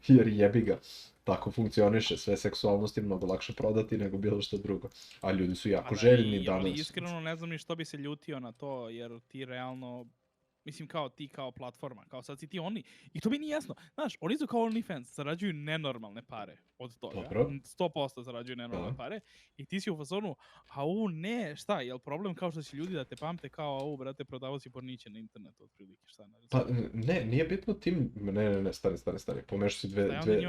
Jer jebi ga. Tako funkcioniše, sve seksualnosti mnogo lakše prodati nego bilo što drugo. A ljudi su jako željni danas. Ali iskreno ne znam ni što bi se ljutio na to, jer ti realno, mislim kao ti kao platforma, kao sad si ti oni. I to mi nije jasno. Znaš, oni su kao OnlyFans, zarađuju nenormalne pare od toga. Dobro. 100% zarađuju nenormalne pare. I ti si u fazonu, ne, šta, je li problem kao što si ljudi da te pamte kao, brate, prodavao si porniće na internetu, otprilike, šta? Pa, ne, nije bitno tim, ne, stani. Pomešao si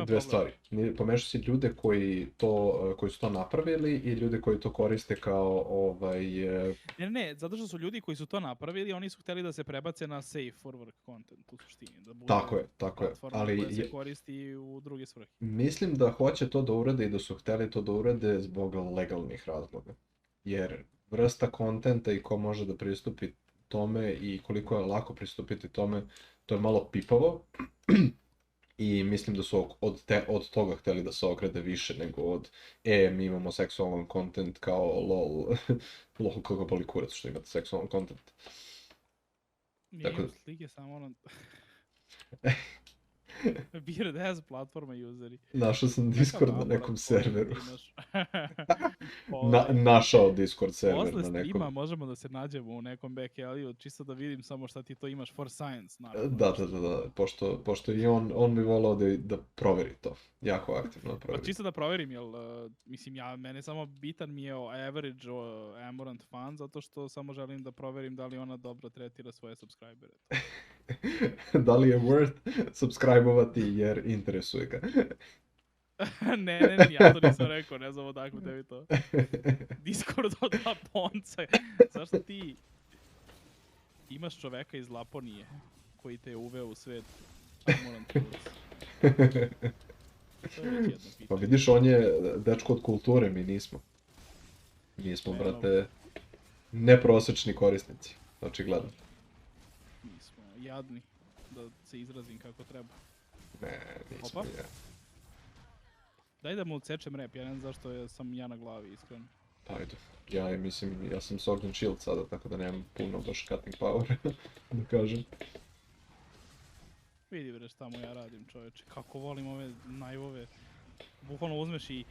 dve stvari. Pomešao si ljude koji su to napravili i ljude koji to koriste kao, Ne, zato što su ljudi koji su to napravili, oni su hteli da se prebace na safe for work content, u suštini. Da bude tako je. Ali koja se koristi u druge svrhe. Mislim da hoće to da urade i da su hteli to da urade zbog legalnih razloga. Jer vrsta kontenta i ko može da pristupi tome i koliko je lako pristupiti tome, to je malo pipavo. I mislim da su od toga hteli da se ograde više nego od mi imamo seksualan kontent kao lol koga boli kurac što imate seksualan kontent. Nije slike samo ono... Beard S platforma useri. Našao sam Kakav Discord na Amorant nekom kontent serveru. imaš? Ovaj, Našao Discord server Posle na streama nekom. možemo da se nađemo u nekom back alley-u, čisto da vidim samo šta ti to imaš for science, naravno. Da, pošto i on bi volao da proveri to. Jako aktivno da Pa proveri. čisto da proverim, jel, mislim, mene samo bitan mi je average Amorant fan, zato što samo želim da proverim da li ona dobro tretira svoje subscribere. Da li je worth subscribe-ovati jer interesuje ga? ne, ja to nisam rekao, ne znam odakle tebi to. Discord od Laponca. Zašto ti imaš čoveka iz Laponije koji te je uveo u svet Amorant Wars? To je već jedno pitanje. Pa vidiš, on je dečko od kulture, mi nismo. Mi smo, brate, neprosečni korisnici, očigledno. Mi smo jadni, da se izrazim kako treba. Ne, nismo Opa. ja. Daj da mu odsečem rep, ja ne znam zašto sam ja na glavi, iskreno. Ajde. Ja sam Sword and Shield sada, tako da nemam puno baš cutting power, da kažem. Vidi bre šta mu ja radim, čoveče. Kako volim ove najvove. Bukvalno uzmeš i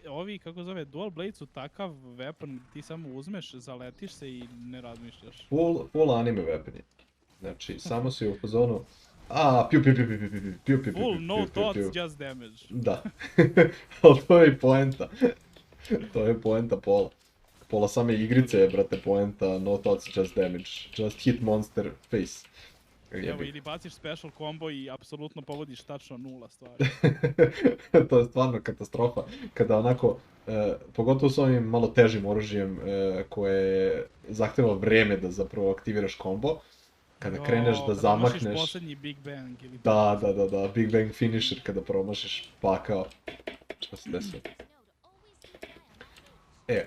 ovi, kako zove, Dual Blade su takav weapon, ti samo uzmeš, zaletiš se i ne razmišljaš. Full anime weapon je. Znači, samo si u fazonu... piu. Full no thoughts, just damage. Da. Ali to je i poenta. To je poenta Pola. Pola same igrice je, brate, poenta no thoughts, just damage. Just hit monster face. Evo, ili baciš special combo i apsolutno pogodiš tačno 0 stvari. To je stvarno katastrofa. Kada onako, pogotovo s ovim malo težim oružjem koje zahteva vreme da zapravo aktiviraš combo, kada kreneš da zamahneš... Kada posljednji Big Bang ili... Da, Big Bang finisher kada promašiš, pa kao... Šta se desilo?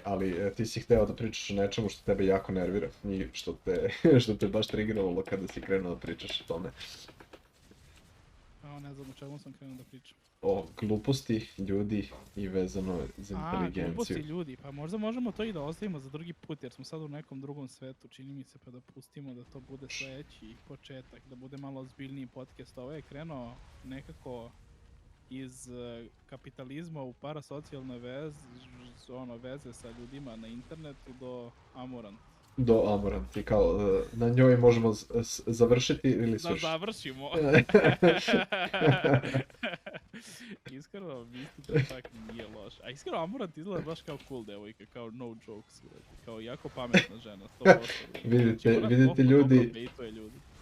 Ali ti si hteo da pričaš o nečemu što tebe jako nervira i što te baš triggerovalo kada si krenuo da pričaš o tome. Ne znam o čemu sam krenuo da pričam. O gluposti ljudi i vezano za inteligenciju. Gluposti ljudi, pa možda možemo to i da ostavimo za drugi put jer smo sad u nekom drugom svetu, čini mi se, pa da pustimo da to bude sledeći početak, da bude malo ozbiljniji podcast. Ovo je krenuo nekako iz kapitalizma u parasocijalne veze sa ljudima na internetu do Amorant. Do Amorant i kao na njoj možemo završiti ili svršiti. Da završimo. Iskreno, mislim da čak nije loš. A iskreno, Amorant izgleda baš kao cool devojka, kao no jokes, kao jako pametna žena, 100%. Vidite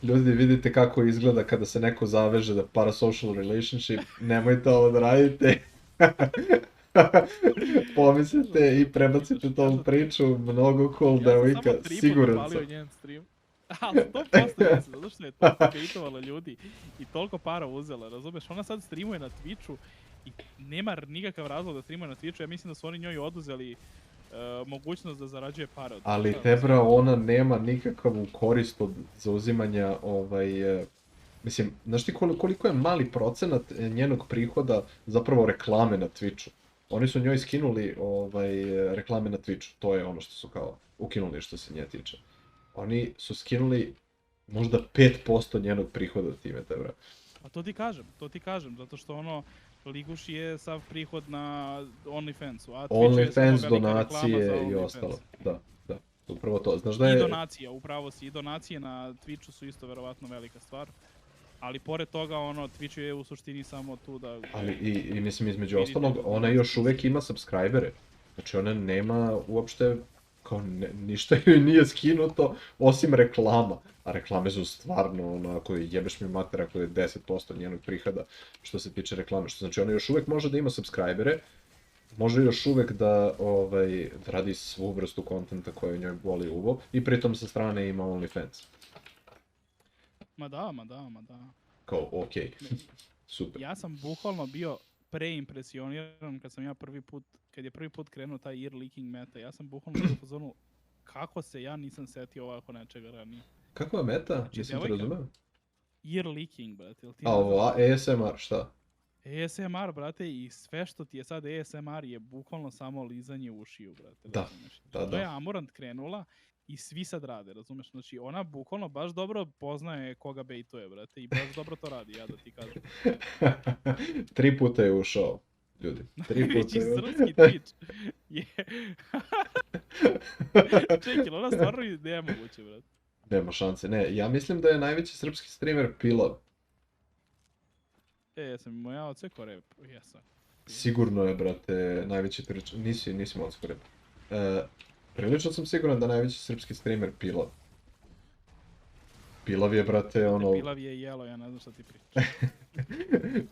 ljudi, vidite kako izgleda kada se neko zaveže da parasocial relationship, nemojte ovo da radite. Pomislite i prebacite to priču, mnogo cool devojka, siguran sam. Ali 100% jesam, zato što je toliko bejtovala ljudi i toliko para uzela, razumeš? Ona sad streamuje na Twitchu i nema nikakav razlog da streamuje na Twitchu, ja mislim da su oni njoj oduzeli mogućnost da zarađuje pare od toga. Ali Tebra, ona nema nikakavu korist od zauzimanja, mislim, znaš ti koliko je mali procenat njenog prihoda zapravo reklame na Twitchu? Oni su njoj skinuli reklame na Twitchu, to je ono što su kao ukinuli što se nje tiče. Oni su skinuli možda 5% njenog prihoda time, Tebra. A to ti kažem, zato što ono, Liguš je sav prihod na OnlyFansu, a Twitch je samo velika donacije reklama za i OnlyFans. ostalo, da, upravo to. Znaš da je... I donacija, upravo si, i donacije na Twitchu su isto verovatno velika stvar. Ali pored toga, Twitch je u suštini samo tu da... Ali i mislim, između ostalog, ona još uvek ima subscribere. Znači ona nema uopšte, kao ništa joj nije skinuto, osim reklama. A reklame su stvarno, ako jebeš mi mater, ako je 10% njenog prihoda što se tiče reklame. Što znači ona još uvek može da ima subscribere, može još uvek da radi svu vrstu kontenta koju njoj voli uvo i pritom sa strane ima OnlyFans. Ma da. Kao, okej, super. Ja sam bukvalno bio preimpresioniran kad je prvi put krenuo taj ear leaking meta. Ja sam bukvalno bio u fazonu kako se ja nisam setio ovako nečega ranije. Kakva je meta? Nisam te razumeo. Ear leaking, brate. Ovo, ASMR, šta? ASMR, brate, i sve što ti je sad ASMR je bukvalno samo lizanje ušiju, brate. Da. To je Amorant krenula I svi sad rade, razumeš? Znači, ona bukvalno baš dobro poznaje koga bejtuje, brate, i baš dobro to radi, ja da ti kažem. 3 puta je ušao, ljudi. 3 puta Najveći je srpski Twitch. Čekaj, ona stvarno je nemoguće, brate. Nema šanse, ne. Ja mislim da je najveći srpski streamer Pilav. Jesam moja oceko rep, jesam. Sigurno je, brate, najveći nisi malo skoro. Prilično sam siguran da najveći srpski streamer Pilav. Pilav je, brate, ono... Pilav je jelo, ja ne znam šta ti pričaš.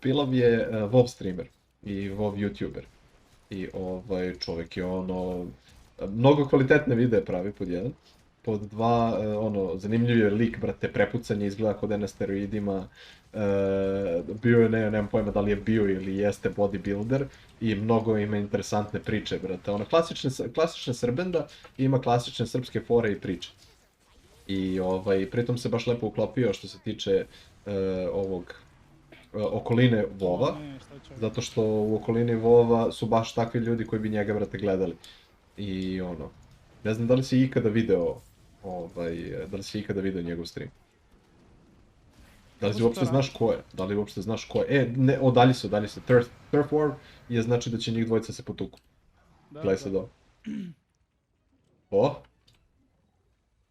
Pilav je WoW streamer i WoW youtuber. I čovjek je ono... Mnogo kvalitetne videe pravi, pod jedan. Pod dva, zanimljiv je lik, brate, prepucanje, izgleda kod na steroidima. Bio je, nemam pojma da li je bio ili jeste bodybuilder. I mnogo ima interesantne priče, brate. Ono, klasične Srbenda ima klasične srpske fore i priče. I pritom se baš lepo uklopio što se tiče okoline Vova, zato što u okolini Vova su baš takvi ljudi koji bi njega, brate, gledali. I ne znam da li si ikada video njegov stream. Da li uopšte znaš ko je? Ne, odalji se. Turf War je znači da će njih dvojica se potuku. Gledaj sad ovo. O?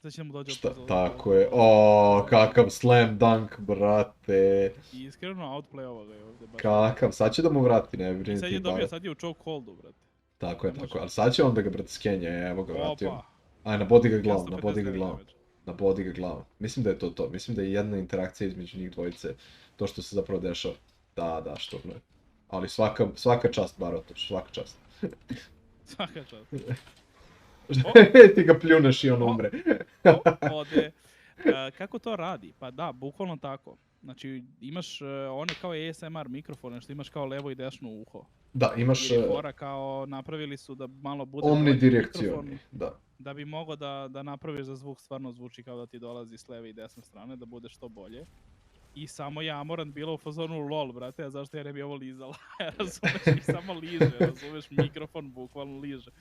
Sad će mu dođe opet. Tako je. O, kakav slam dunk, brate. I iskreno outplay ovoga je ovdje baš. Kakav, sad će da mu vrati, ne brini ti. Sad je dobio, sad je u choke holdu, brate. Tako je, ali sad će on da ga, brate, skenja, evo ga vratio. Aj, nabodi ga glavom. Mislim da je to. Mislim da je jedna interakcija između njih dvojice, to što se zapravo dešava. Da, što ne. Ali svaka čast, Barotoš, svaka čast. Svaka čast. Ti ga pljuneš i on umre. Ode. Kako to radi? Pa da, bukvalno tako. Znači, imaš one kao ASMR mikrofone, što imaš kao levo i desno uho. Da, imaš... Jer je fora kao napravili su da malo bude... Omnidirekcioni, da. Da bi mogao da napraviš da zvuk stvarno zvuči kao da ti dolazi s leve i desne strane, da bude što bolje. I samo je Amorant bila u fazonu lol, brate, a zašto ja ne bi ovo lizala? Razumeš, i samo liže, razumeš, mikrofon bukvalno liže.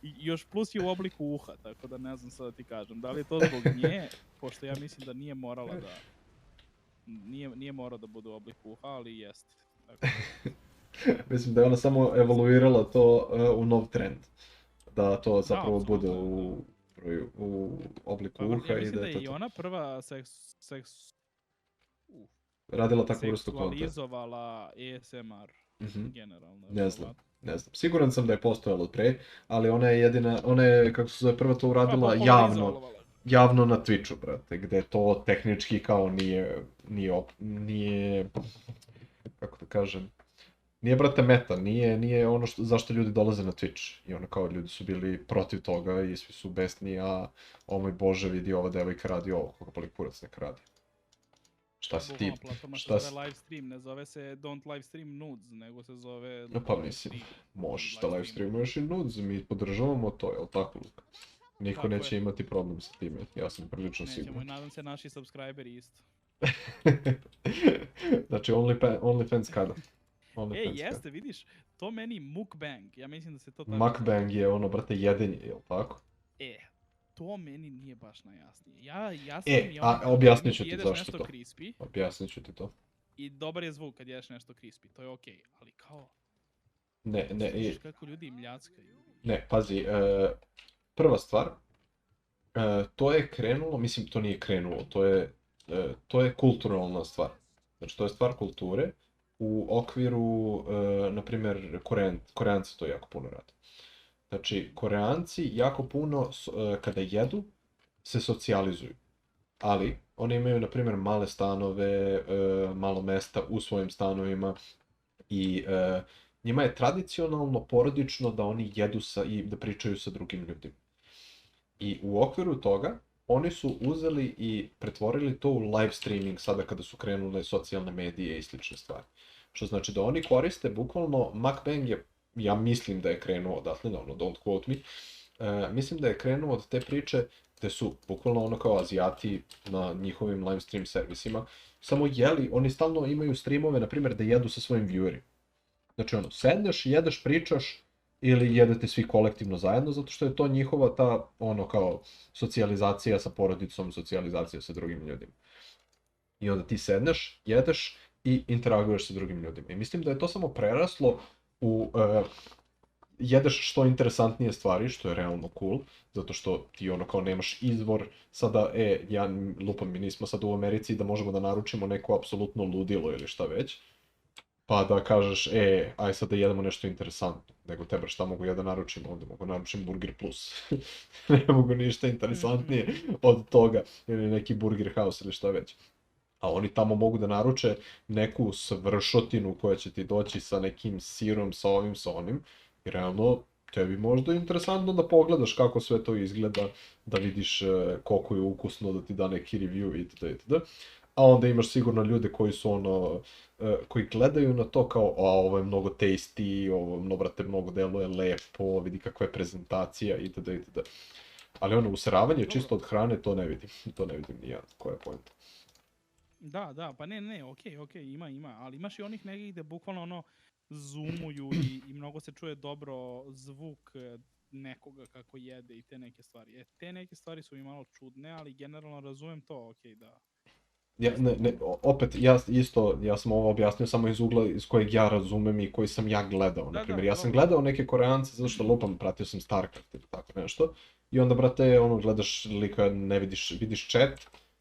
I još plus je u obliku uha, tako da ne znam sad da ti kažem. Da li je to zbog nje, pošto ja mislim da nije morala da... Nije morao da bude u obliku uha, ali jeste. Mislim da je ona samo evoluirala to u nov trend. Da to zapravo bude u obliku uha i da je to... Ja mislim da je i ona prva radila takvu vrstu konta. Seksualizovala ASMR generalno. Ne znam. Siguran sam da je postojalo pre, ali ona je, kako se zove, prva to uradila javno na Twitchu, brate, gde to tehnički kao nije, kako da kažem, nije, brate, meta, nije ono zašto ljudi dolaze na Twitch. I ono kao, ljudi su bili protiv toga i svi su besni, a o moj bože, vidi, ova devojka radi ovo, koga boli kurac neka radi. Šta si ti? Platforma se zove live stream, ne zove se don't live stream nudes, nego se zove... Pa mislim, možeš da live streamuješ i nudes, mi podržavamo to, jel tako, Luka? Niko neće imati problem sa time, ja sam prilično siguran. Nećemo i nadam se naši subscriberi isto. Znači, OnlyFans kada? Jeste, vidiš, to meni mukbang, ja mislim da se to tako... Mukbang je ono, brate, jedenje, jel tako? To meni nije baš najjasnije. Objasnit ću ti zašto to. Objasnit ću ti to. I dobar je zvuk kad jedeš nešto crispy, to je okej, ali kao... Ne, kako ljudi mljackaju. Ne, pazi, prva stvar, to je krenulo, mislim to nije krenulo, to je kulturalna stvar. Znači to je stvar kulture u okviru, na primjer, Koreanci to jako puno rade. Znači, Koreanci jako puno, kada jedu, se socijalizuju. Ali, oni imaju, na primjer, male stanove, malo mesta u svojim stanovima i njima je tradicionalno porodično da oni jedu i da pričaju sa drugim ljudima. I u okviru toga, oni su uzeli i pretvorili to u live streaming sada kada su krenule socijalne medije i slične stvari. Što znači da oni koriste, bukvalno, mukbang je, ja mislim da je krenuo odatle, don't quote me, mislim da je krenuo od te priče gde su bukvalno ono kao Azijati na njihovim live stream servisima samo jeli, oni stalno imaju streamove, na primjer, da jedu sa svojim viewerima. Znači ono, sedneš, jedeš, pričaš ili jedete svi kolektivno zajedno, zato što je to njihova ta, ono, kao, socijalizacija sa porodicom, socijalizacija sa drugim ljudima. I onda ti sedneš, jedeš i interaguješ sa drugim ljudima. I mislim da je to samo preraslo u jedeš što interesantnije stvari, što je realno cool, zato što ti ono kao nemaš izvor sada, ja lupam, mi nismo sad u Americi da možemo da naručimo neko apsolutno ludilo ili šta već, pa da kažeš, aj sad da jedemo nešto interesantno, nego teba šta mogu ja da naručim ovde, mogu naručim Burger Plus, ne mogu ništa interesantnije od toga, ili neki Burger House ili šta već. A oni tamo mogu da naruče neku svršotinu koja će ti doći sa nekim sirom, sa ovim, sa onim, i realno tebi možda je interesantno da pogledaš kako sve to izgleda, da vidiš koliko je ukusno, da ti da neki review itd. itd. A onda imaš sigurno ljude koji su ono, koji gledaju na to kao, ovo je mnogo tasty, ovo, brate, mnogo deluje lepo, vidi kakva je prezentacija itd. itd. Ali ono, useravanje čisto od hrane, to ne vidim ni ja, koja je poenta. Da, pa ne, okej, ima, ali imaš i onih nekih gde bukvalno ono zoomuju i mnogo se čuje dobro zvuk nekoga kako jede i te neke stvari. Te neke stvari su mi malo čudne, ali generalno razumem to, okej, da. Opet, ja sam ovo objasnio samo iz ugla iz kojeg ja razumem i koji sam ja gledao. Naprimjer, ja sam gledao neke Koreance zato što lupam, pratio sam StarCraft ili tako nešto. I onda, brate, ono, gledaš lika, ne vidiš chat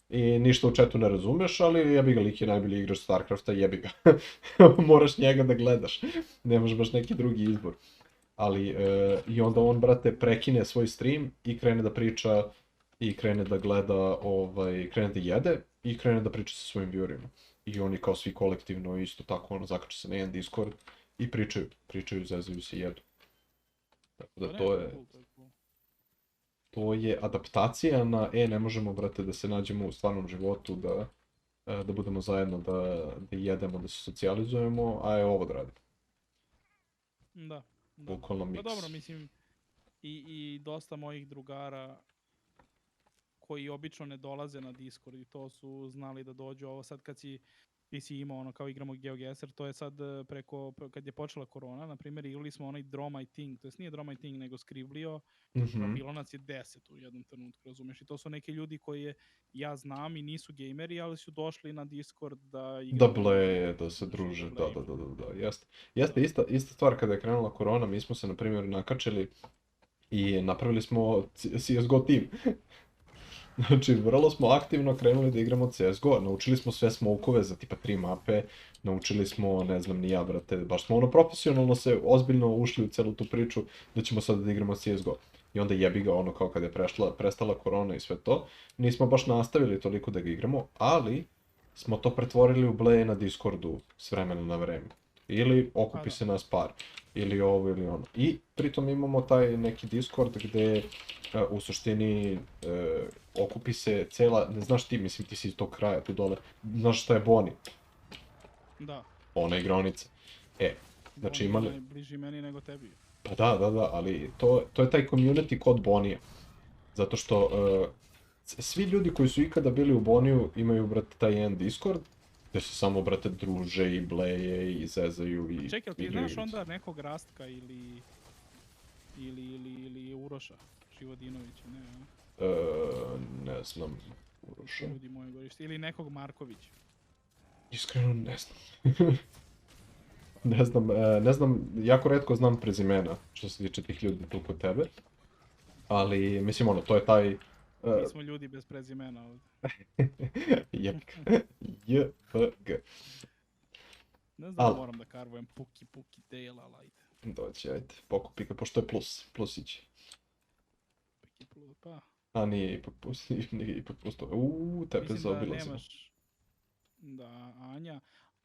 i ništa u chatu ne razumeš, ali jebi ga, lik je najbolji igrač StarCrafta, jebi ga. Moraš njega da gledaš, nemaš baš neki drugi izbor. Ali, i onda on, brate, prekine svoj stream i krene da priča i krene da gleda, krene da jede i krene da priča sa svojim viewerima. I oni kao svi kolektivno isto tako, ono, zakače se na jedan Discord i pričaju, zezaju se, jedu. Tako da to je adaptacija na, ne možemo, brate, da se nađemo u stvarnom životu, da budemo zajedno, da jedemo, da se socijalizujemo, a ovo da radimo. Da. Bukvalno miks. Pa dobro, mislim, i dosta mojih drugara koji obično ne dolaze na Discord i to su znali da dođu. Ovo sad kad ti si imao ono kao igramo GeoGuessr, to je sad kad je počela korona, na primjer, igrali smo onaj Draw My Thing, to jest nije Draw My Thing, nego Skriblio, bilo nas je 10 u jednom trenutku, razumeš? I to su neki ljudi koji ja znam i nisu gameri, ali su došli na Discord da igraju. Da bleje, da se druže, da, jeste ista stvar kada je krenula korona, mi smo se, na primjer, nakačili i napravili smo CSGO team. Znači, vrlo smo aktivno krenuli da igramo CSGO, naučili smo sve smokove za tipa 3 mape, naučili smo, ne znam ni ja, brate, baš smo ono profesionalno se ozbiljno ušli u celu tu priču da ćemo sada da igramo CSGO. I onda jebi ga, ono, kao kad je prestala korona i sve to, nismo baš nastavili toliko da ga igramo, ali smo to pretvorili u Blej na Discordu s vremena na vreme. Ili okupi se nas par, ili ovo ili ono. I pritom imamo taj neki Discord gde u suštini okupi se cela, ne znaš ti, mislim ti si iz tog kraja tu dole, znaš šta je Boni? Da. Ona igronica. Znači imali... Boni je bliži meni nego tebi. Pa da, ali to je taj community kod Bonija. Zato što svi ljudi koji su ikada bili u Boniju imaju, brate, taj jedan Discord, gde se samo, brate, druže i bleje i zezaju i... Čekaj, ti znaš onda nekog Rastka ili Uroša Živodinovića, ne? Ne znam, Uroša. Ljudi moji gorište, ili nekog Markovića. Iskreno ne znam. Ne znam, jako retko znam prezimena što se tiče tih ljudi tu kod tebe. Ali, mislim, ono, to je taj... Mi smo ljudi bez prezimena ovdje. JPG. Ne znam, moram da karvujem Puki Tail, ali ajde. Doći, ajde, pokupi ga, pošto je plusići. Puki plus, pa. A nije ipak plus to. Tebe zaobilazimo. Mislim da nemaš... Da,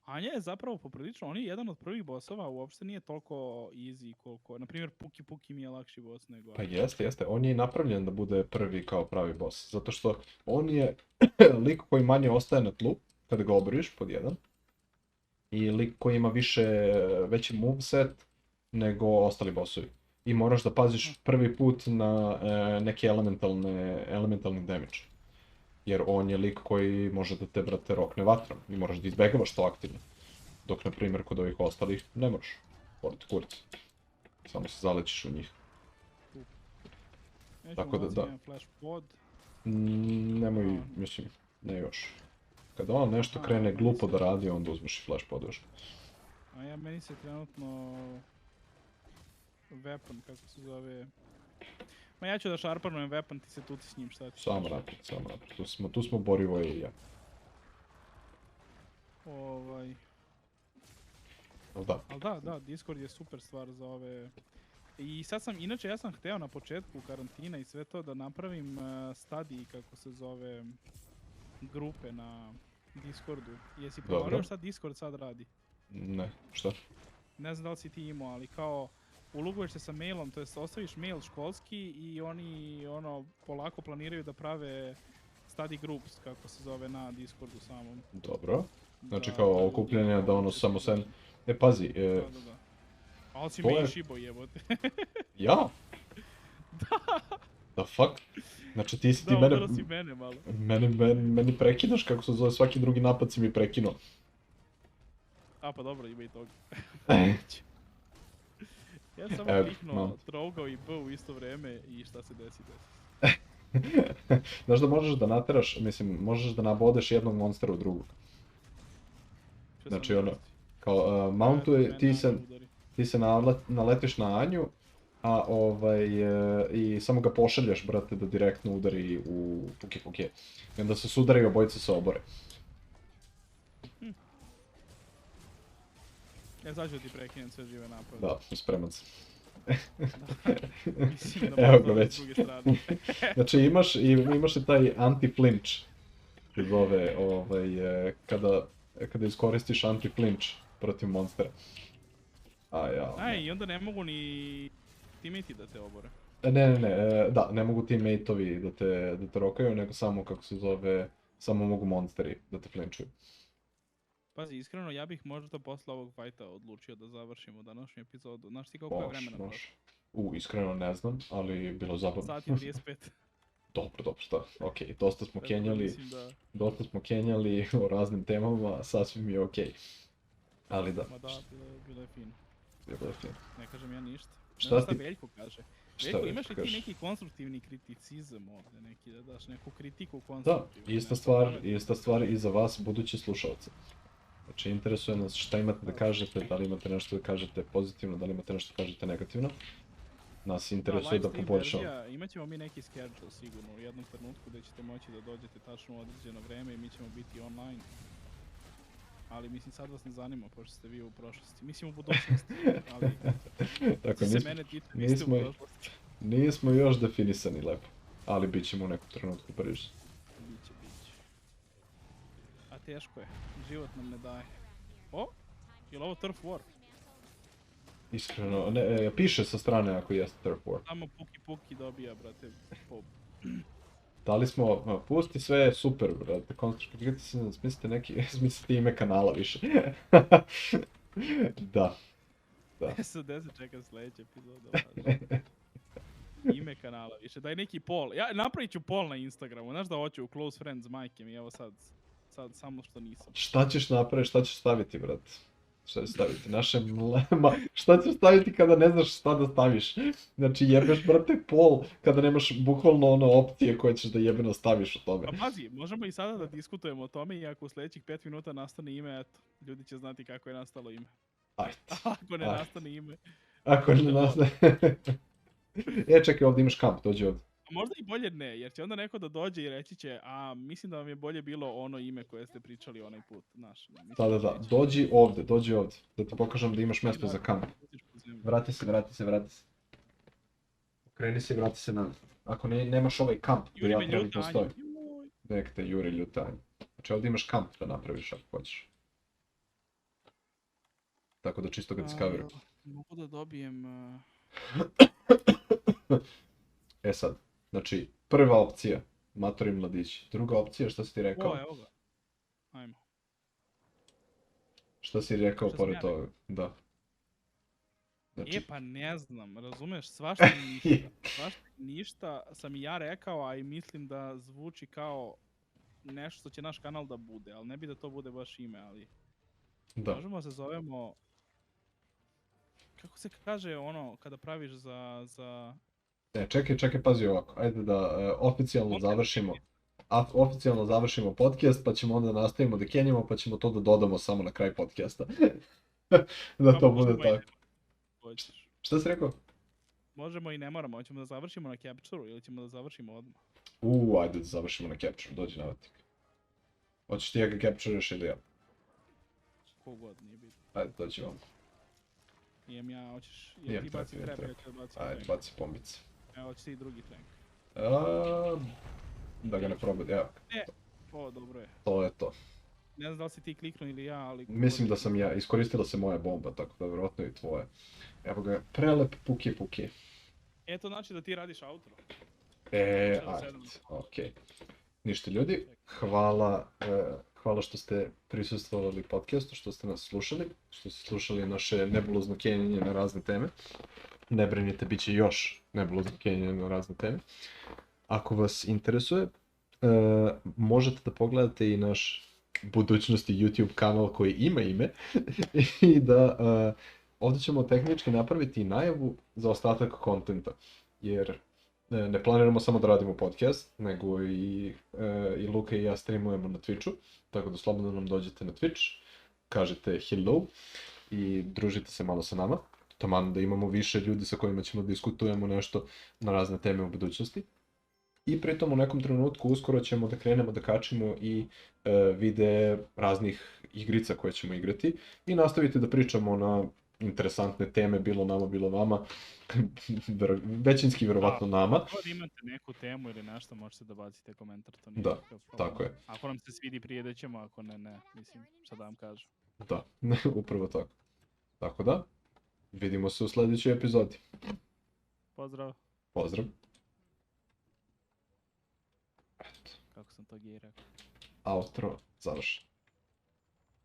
Anja je zapravo poprilično, on je jedan od prvih bossova, uopšte nije toliko easy koliko, na primjer Puki mi je lakši boss nego... Pa jeste, on je i napravljen da bude prvi kao pravi boss, zato što on je lik koji manje ostaje na tlu kada ga oboriš pod jedan i lik koji ima veći moveset nego ostali bossovi. I moraš da paziš prvi put na neke elementalni damage. Jer on je lik koji može da te, brate, rokne vatrom i moraš da izbegavaš to aktivno. Dok, na primjer, kod ovih ostalih ne moraš. Pored kurac. Samo se zalećiš u njih. Nećemo Tako da, baciti da. jedan flash pod. Nemoj, mislim, ne još. Kada on nešto Aha, krene meni glupo se- da radi, onda uzmeš i flash podveš. A ja, meni se trenutno... Weapon, kako se zove... Ma ja ću da šarpanujem weapon, ti se tuci s njim, šta ti? Samo naprijed, samo naprijed. Tu smo Borivo i ja. Ali da, Ali da, Discord je super stvar za ove... I sad sam, inače ja sam hteo na početku karantina i sve to da napravim study, kako se zove, grupe na Discordu. Jesi Dobro. provalio šta Discord sad radi? ne, šta? Ne znam da li si ti imao, ali kao uloguješ se sa mailom, to jest ostaviš mail školski i oni polako planiraju da prave study groups, kako se zove, na Discordu samom. Dobro. Znači Da kao ljudi okupljanje da ono će samo se- sen... pazi, Da. Ali si to me je- i šibo jebote. ja? The fuck? Znači ti si ti Da, mene... udara si mene malo. Meni prekidaš kako se zove, svaki drugi napad si mi prekinuo. A pa dobro, ima i toga. E, Ja sam samo Evo, kliknuo malo. trogao i B u isto vreme i šta se desi. Znaš da možeš da nateraš, mislim, možeš da nabodeš jednog monstera u drugog. Što Znači, sam ono, desi? Kao, Eto, mountuje, mene ti Anja se, udari. ti se naletiš na Anju, a i samo ga pošalješ, brate, da direktno udari u puke. I onda se sudari i obojice se obore. Ja sad ću ti prekinem sve žive napade. Da, spreman sam. Mislim da Evo možda ga s već. druge strane. Znači imaš i taj anti-flinch, se zove, kada iskoristiš anti-flinch protiv monstera. A ja... Aj, i onda ne mogu ni teammates da te obore. Da, ne mogu teammate-ovi da te rokaju, nego samo, kako se zove, samo mogu monsteri da te flinčuju. Pazi, iskreno, ja bih možda posle ovog fajta odlučio da završimo današnju epizodu. Znaš ti koliko je vremena prošlo? Iskreno ne znam, ali bilo zabavno. Sat i 35. Dobro, šta, okej, dosta smo Tako da kenjali. mislim da... Dosta smo kenjali o raznim temama, sasvim je okej. Ali da, Ma da, bilo je fino. bilo je fino. Ne kažem ja ništa. Šta Ne znam šta ti- Veljko kaže. Šta Veljko, Veljko imaš li ti kaže? neki konstruktivni kriticizam ovdje, neki da daš neku kritiku Da, konstruktivnu? ista stvar i za vas, budući slušalci. Znači, interesuje nas šta imate da kažete, da li imate nešto da kažete pozitivno, da li imate nešto da kažete negativno. Nas interesuje da poboljšamo. Imat ćemo mi neki schedule sigurno u jednom trenutku gdje ćete moći da dođete tačno u određeno vreme i mi ćemo biti online. Ali mislim sad vas ne zanima pošto ste vi u prošlosti. Mislim u budućnosti, ali Tako, što se mene tiče vi ste u nismo- prošlosti. nismo još definisani lepo, ali bit ćemo u nekom trenutku brže. Biće. A teško je, život nam ne daje. O, je li ovo Turf War? Iskreno, piše sa strane ako jeste Turf War. Samo Puki dobija, brate, po... Dali smo, pusti sve, super, brate, konstruktivno, smislite ime kanala više. Da. Gde se čeka sljedeća epizoda? Ime kanala više, daj neki poll. Ja napravit ću poll na Instagramu, znaš da hoću u close friends majke mi, evo sad samo što nisam. Šta ćeš napraviti, šta ćeš staviti, brate? Šta ćeš staviti? Šta ćeš staviti kada ne znaš šta da staviš? Znači jebeš, brate, poll kada nemaš bukvalno ono opcije koje ćeš da jebeno staviš o tome. Pa pazi, možemo i sada da diskutujemo o tome i ako u sljedećih 5 minuta nastane ime, eto, ljudi će znati kako je nastalo ime. Ajde. Ako ne Ajde. nastane ime, Ako ne nastane... Čekaj, ovdje imaš kamp, dođi ovdje. a možda i bolje ne, jer će onda neko da dođe i reći će, a mislim da vam je bolje bilo ono ime koje ste pričali onaj put, znaš. Mislim Da, neće. dođi ovdje, da ti pokažem da imaš mjesto za kamp. Vrati se. Okreni se i vrati se nazad. Ako nemaš ovaj kamp gdje Juri ja me trenutno ljuta, stojim. Anja, joj. Nek te Juri ljutanje. Znači ovdje imaš kamp da napraviš ako hoćeš. Tako da čisto ga discoverujem. Mogu da dobijem... E sad, znači prva opcija, matori mladići. Druga opcija, šta si ti rekao? O, evo ga. Ajmo. Šta si rekao Šta sam pored ja toga? Da. Znači, Pa ne znam, razumeš, svašta ništa sam i ja rekao, a i mislim da zvuči kao nešto što će naš kanal da bude, ali ne bi da to bude baš ime, ali da. možemo se zovemo Kako se kaže ono kada praviš za... Čekaj, pazi ovako. Ajde da oficijalno završimo. Oficijalno završimo podcast, pa ćemo onda nastavimo da kenjamo, pa ćemo to da dodamo samo na kraj podcasta. Da to bude tako. Hoćeš. Šta si rekao? Možemo i ne moramo, hoćemo da završimo na capture ili ćemo da završimo odmah. Ajde da završimo na capture, dođi navatnik. Hoćeš ti ja ga captureš ili ja? Kogod, nije bitno. Ajde, dođi vam. Jem ja, hoćeš, Jem ti baci trap, trap, jem ja ću baci Ajde, tank. baci pombice. Evo, hoćeš ti drugi tank. Da ga ne probudi, evo. O, dobro je. To je to. Ne znam da li si ti kliknuo ili ja, ali... Mislim da sam ja, iskoristila se moja bomba, tako da vjerojatno i tvoje. Evo ga, prelep puki. To znači da ti radiš outro. Ajde, okej. Ništa ljudi, hvala što ste prisustvovali podcastu, što ste nas slušali, što ste slušali naše nebulozno kenjanje na razne teme. Ne brinite, bit će još nebulozno kenjanje na razne teme. Ako vas interesuje, možete da pogledate i naš budućnosti YouTube kanal koji ima ime i da ovdje ćemo tehnički napraviti najavu za ostatak kontenta, jer ne planiramo samo da radimo podcast, nego i Luka i ja streamujemo na Twitchu, tako da slobodno nam dođete na Twitch, kažete hello i družite se malo sa nama, taman da imamo više ljudi sa kojima ćemo diskutujemo nešto na razne teme u budućnosti. I pritom u nekom trenutku uskoro ćemo da krenemo da kačimo i videe raznih igrica koje ćemo igrati i nastaviti da pričamo na interesantne teme, bilo nama, bilo vama, većinski vjerovatno nama. Ako imate neku temu ili nešto, možete da bacite komentar, to nije Da, nikakav problem. tako je. Ako nam se svidi prijedet ćemo, ako ne, mislim, šta da vam kažem. Da, upravo tako. Tako da, vidimo se u sljedećoj epizodi. Pozdrav. Pozdrav. Kako sam to gej rekao. Outro završen.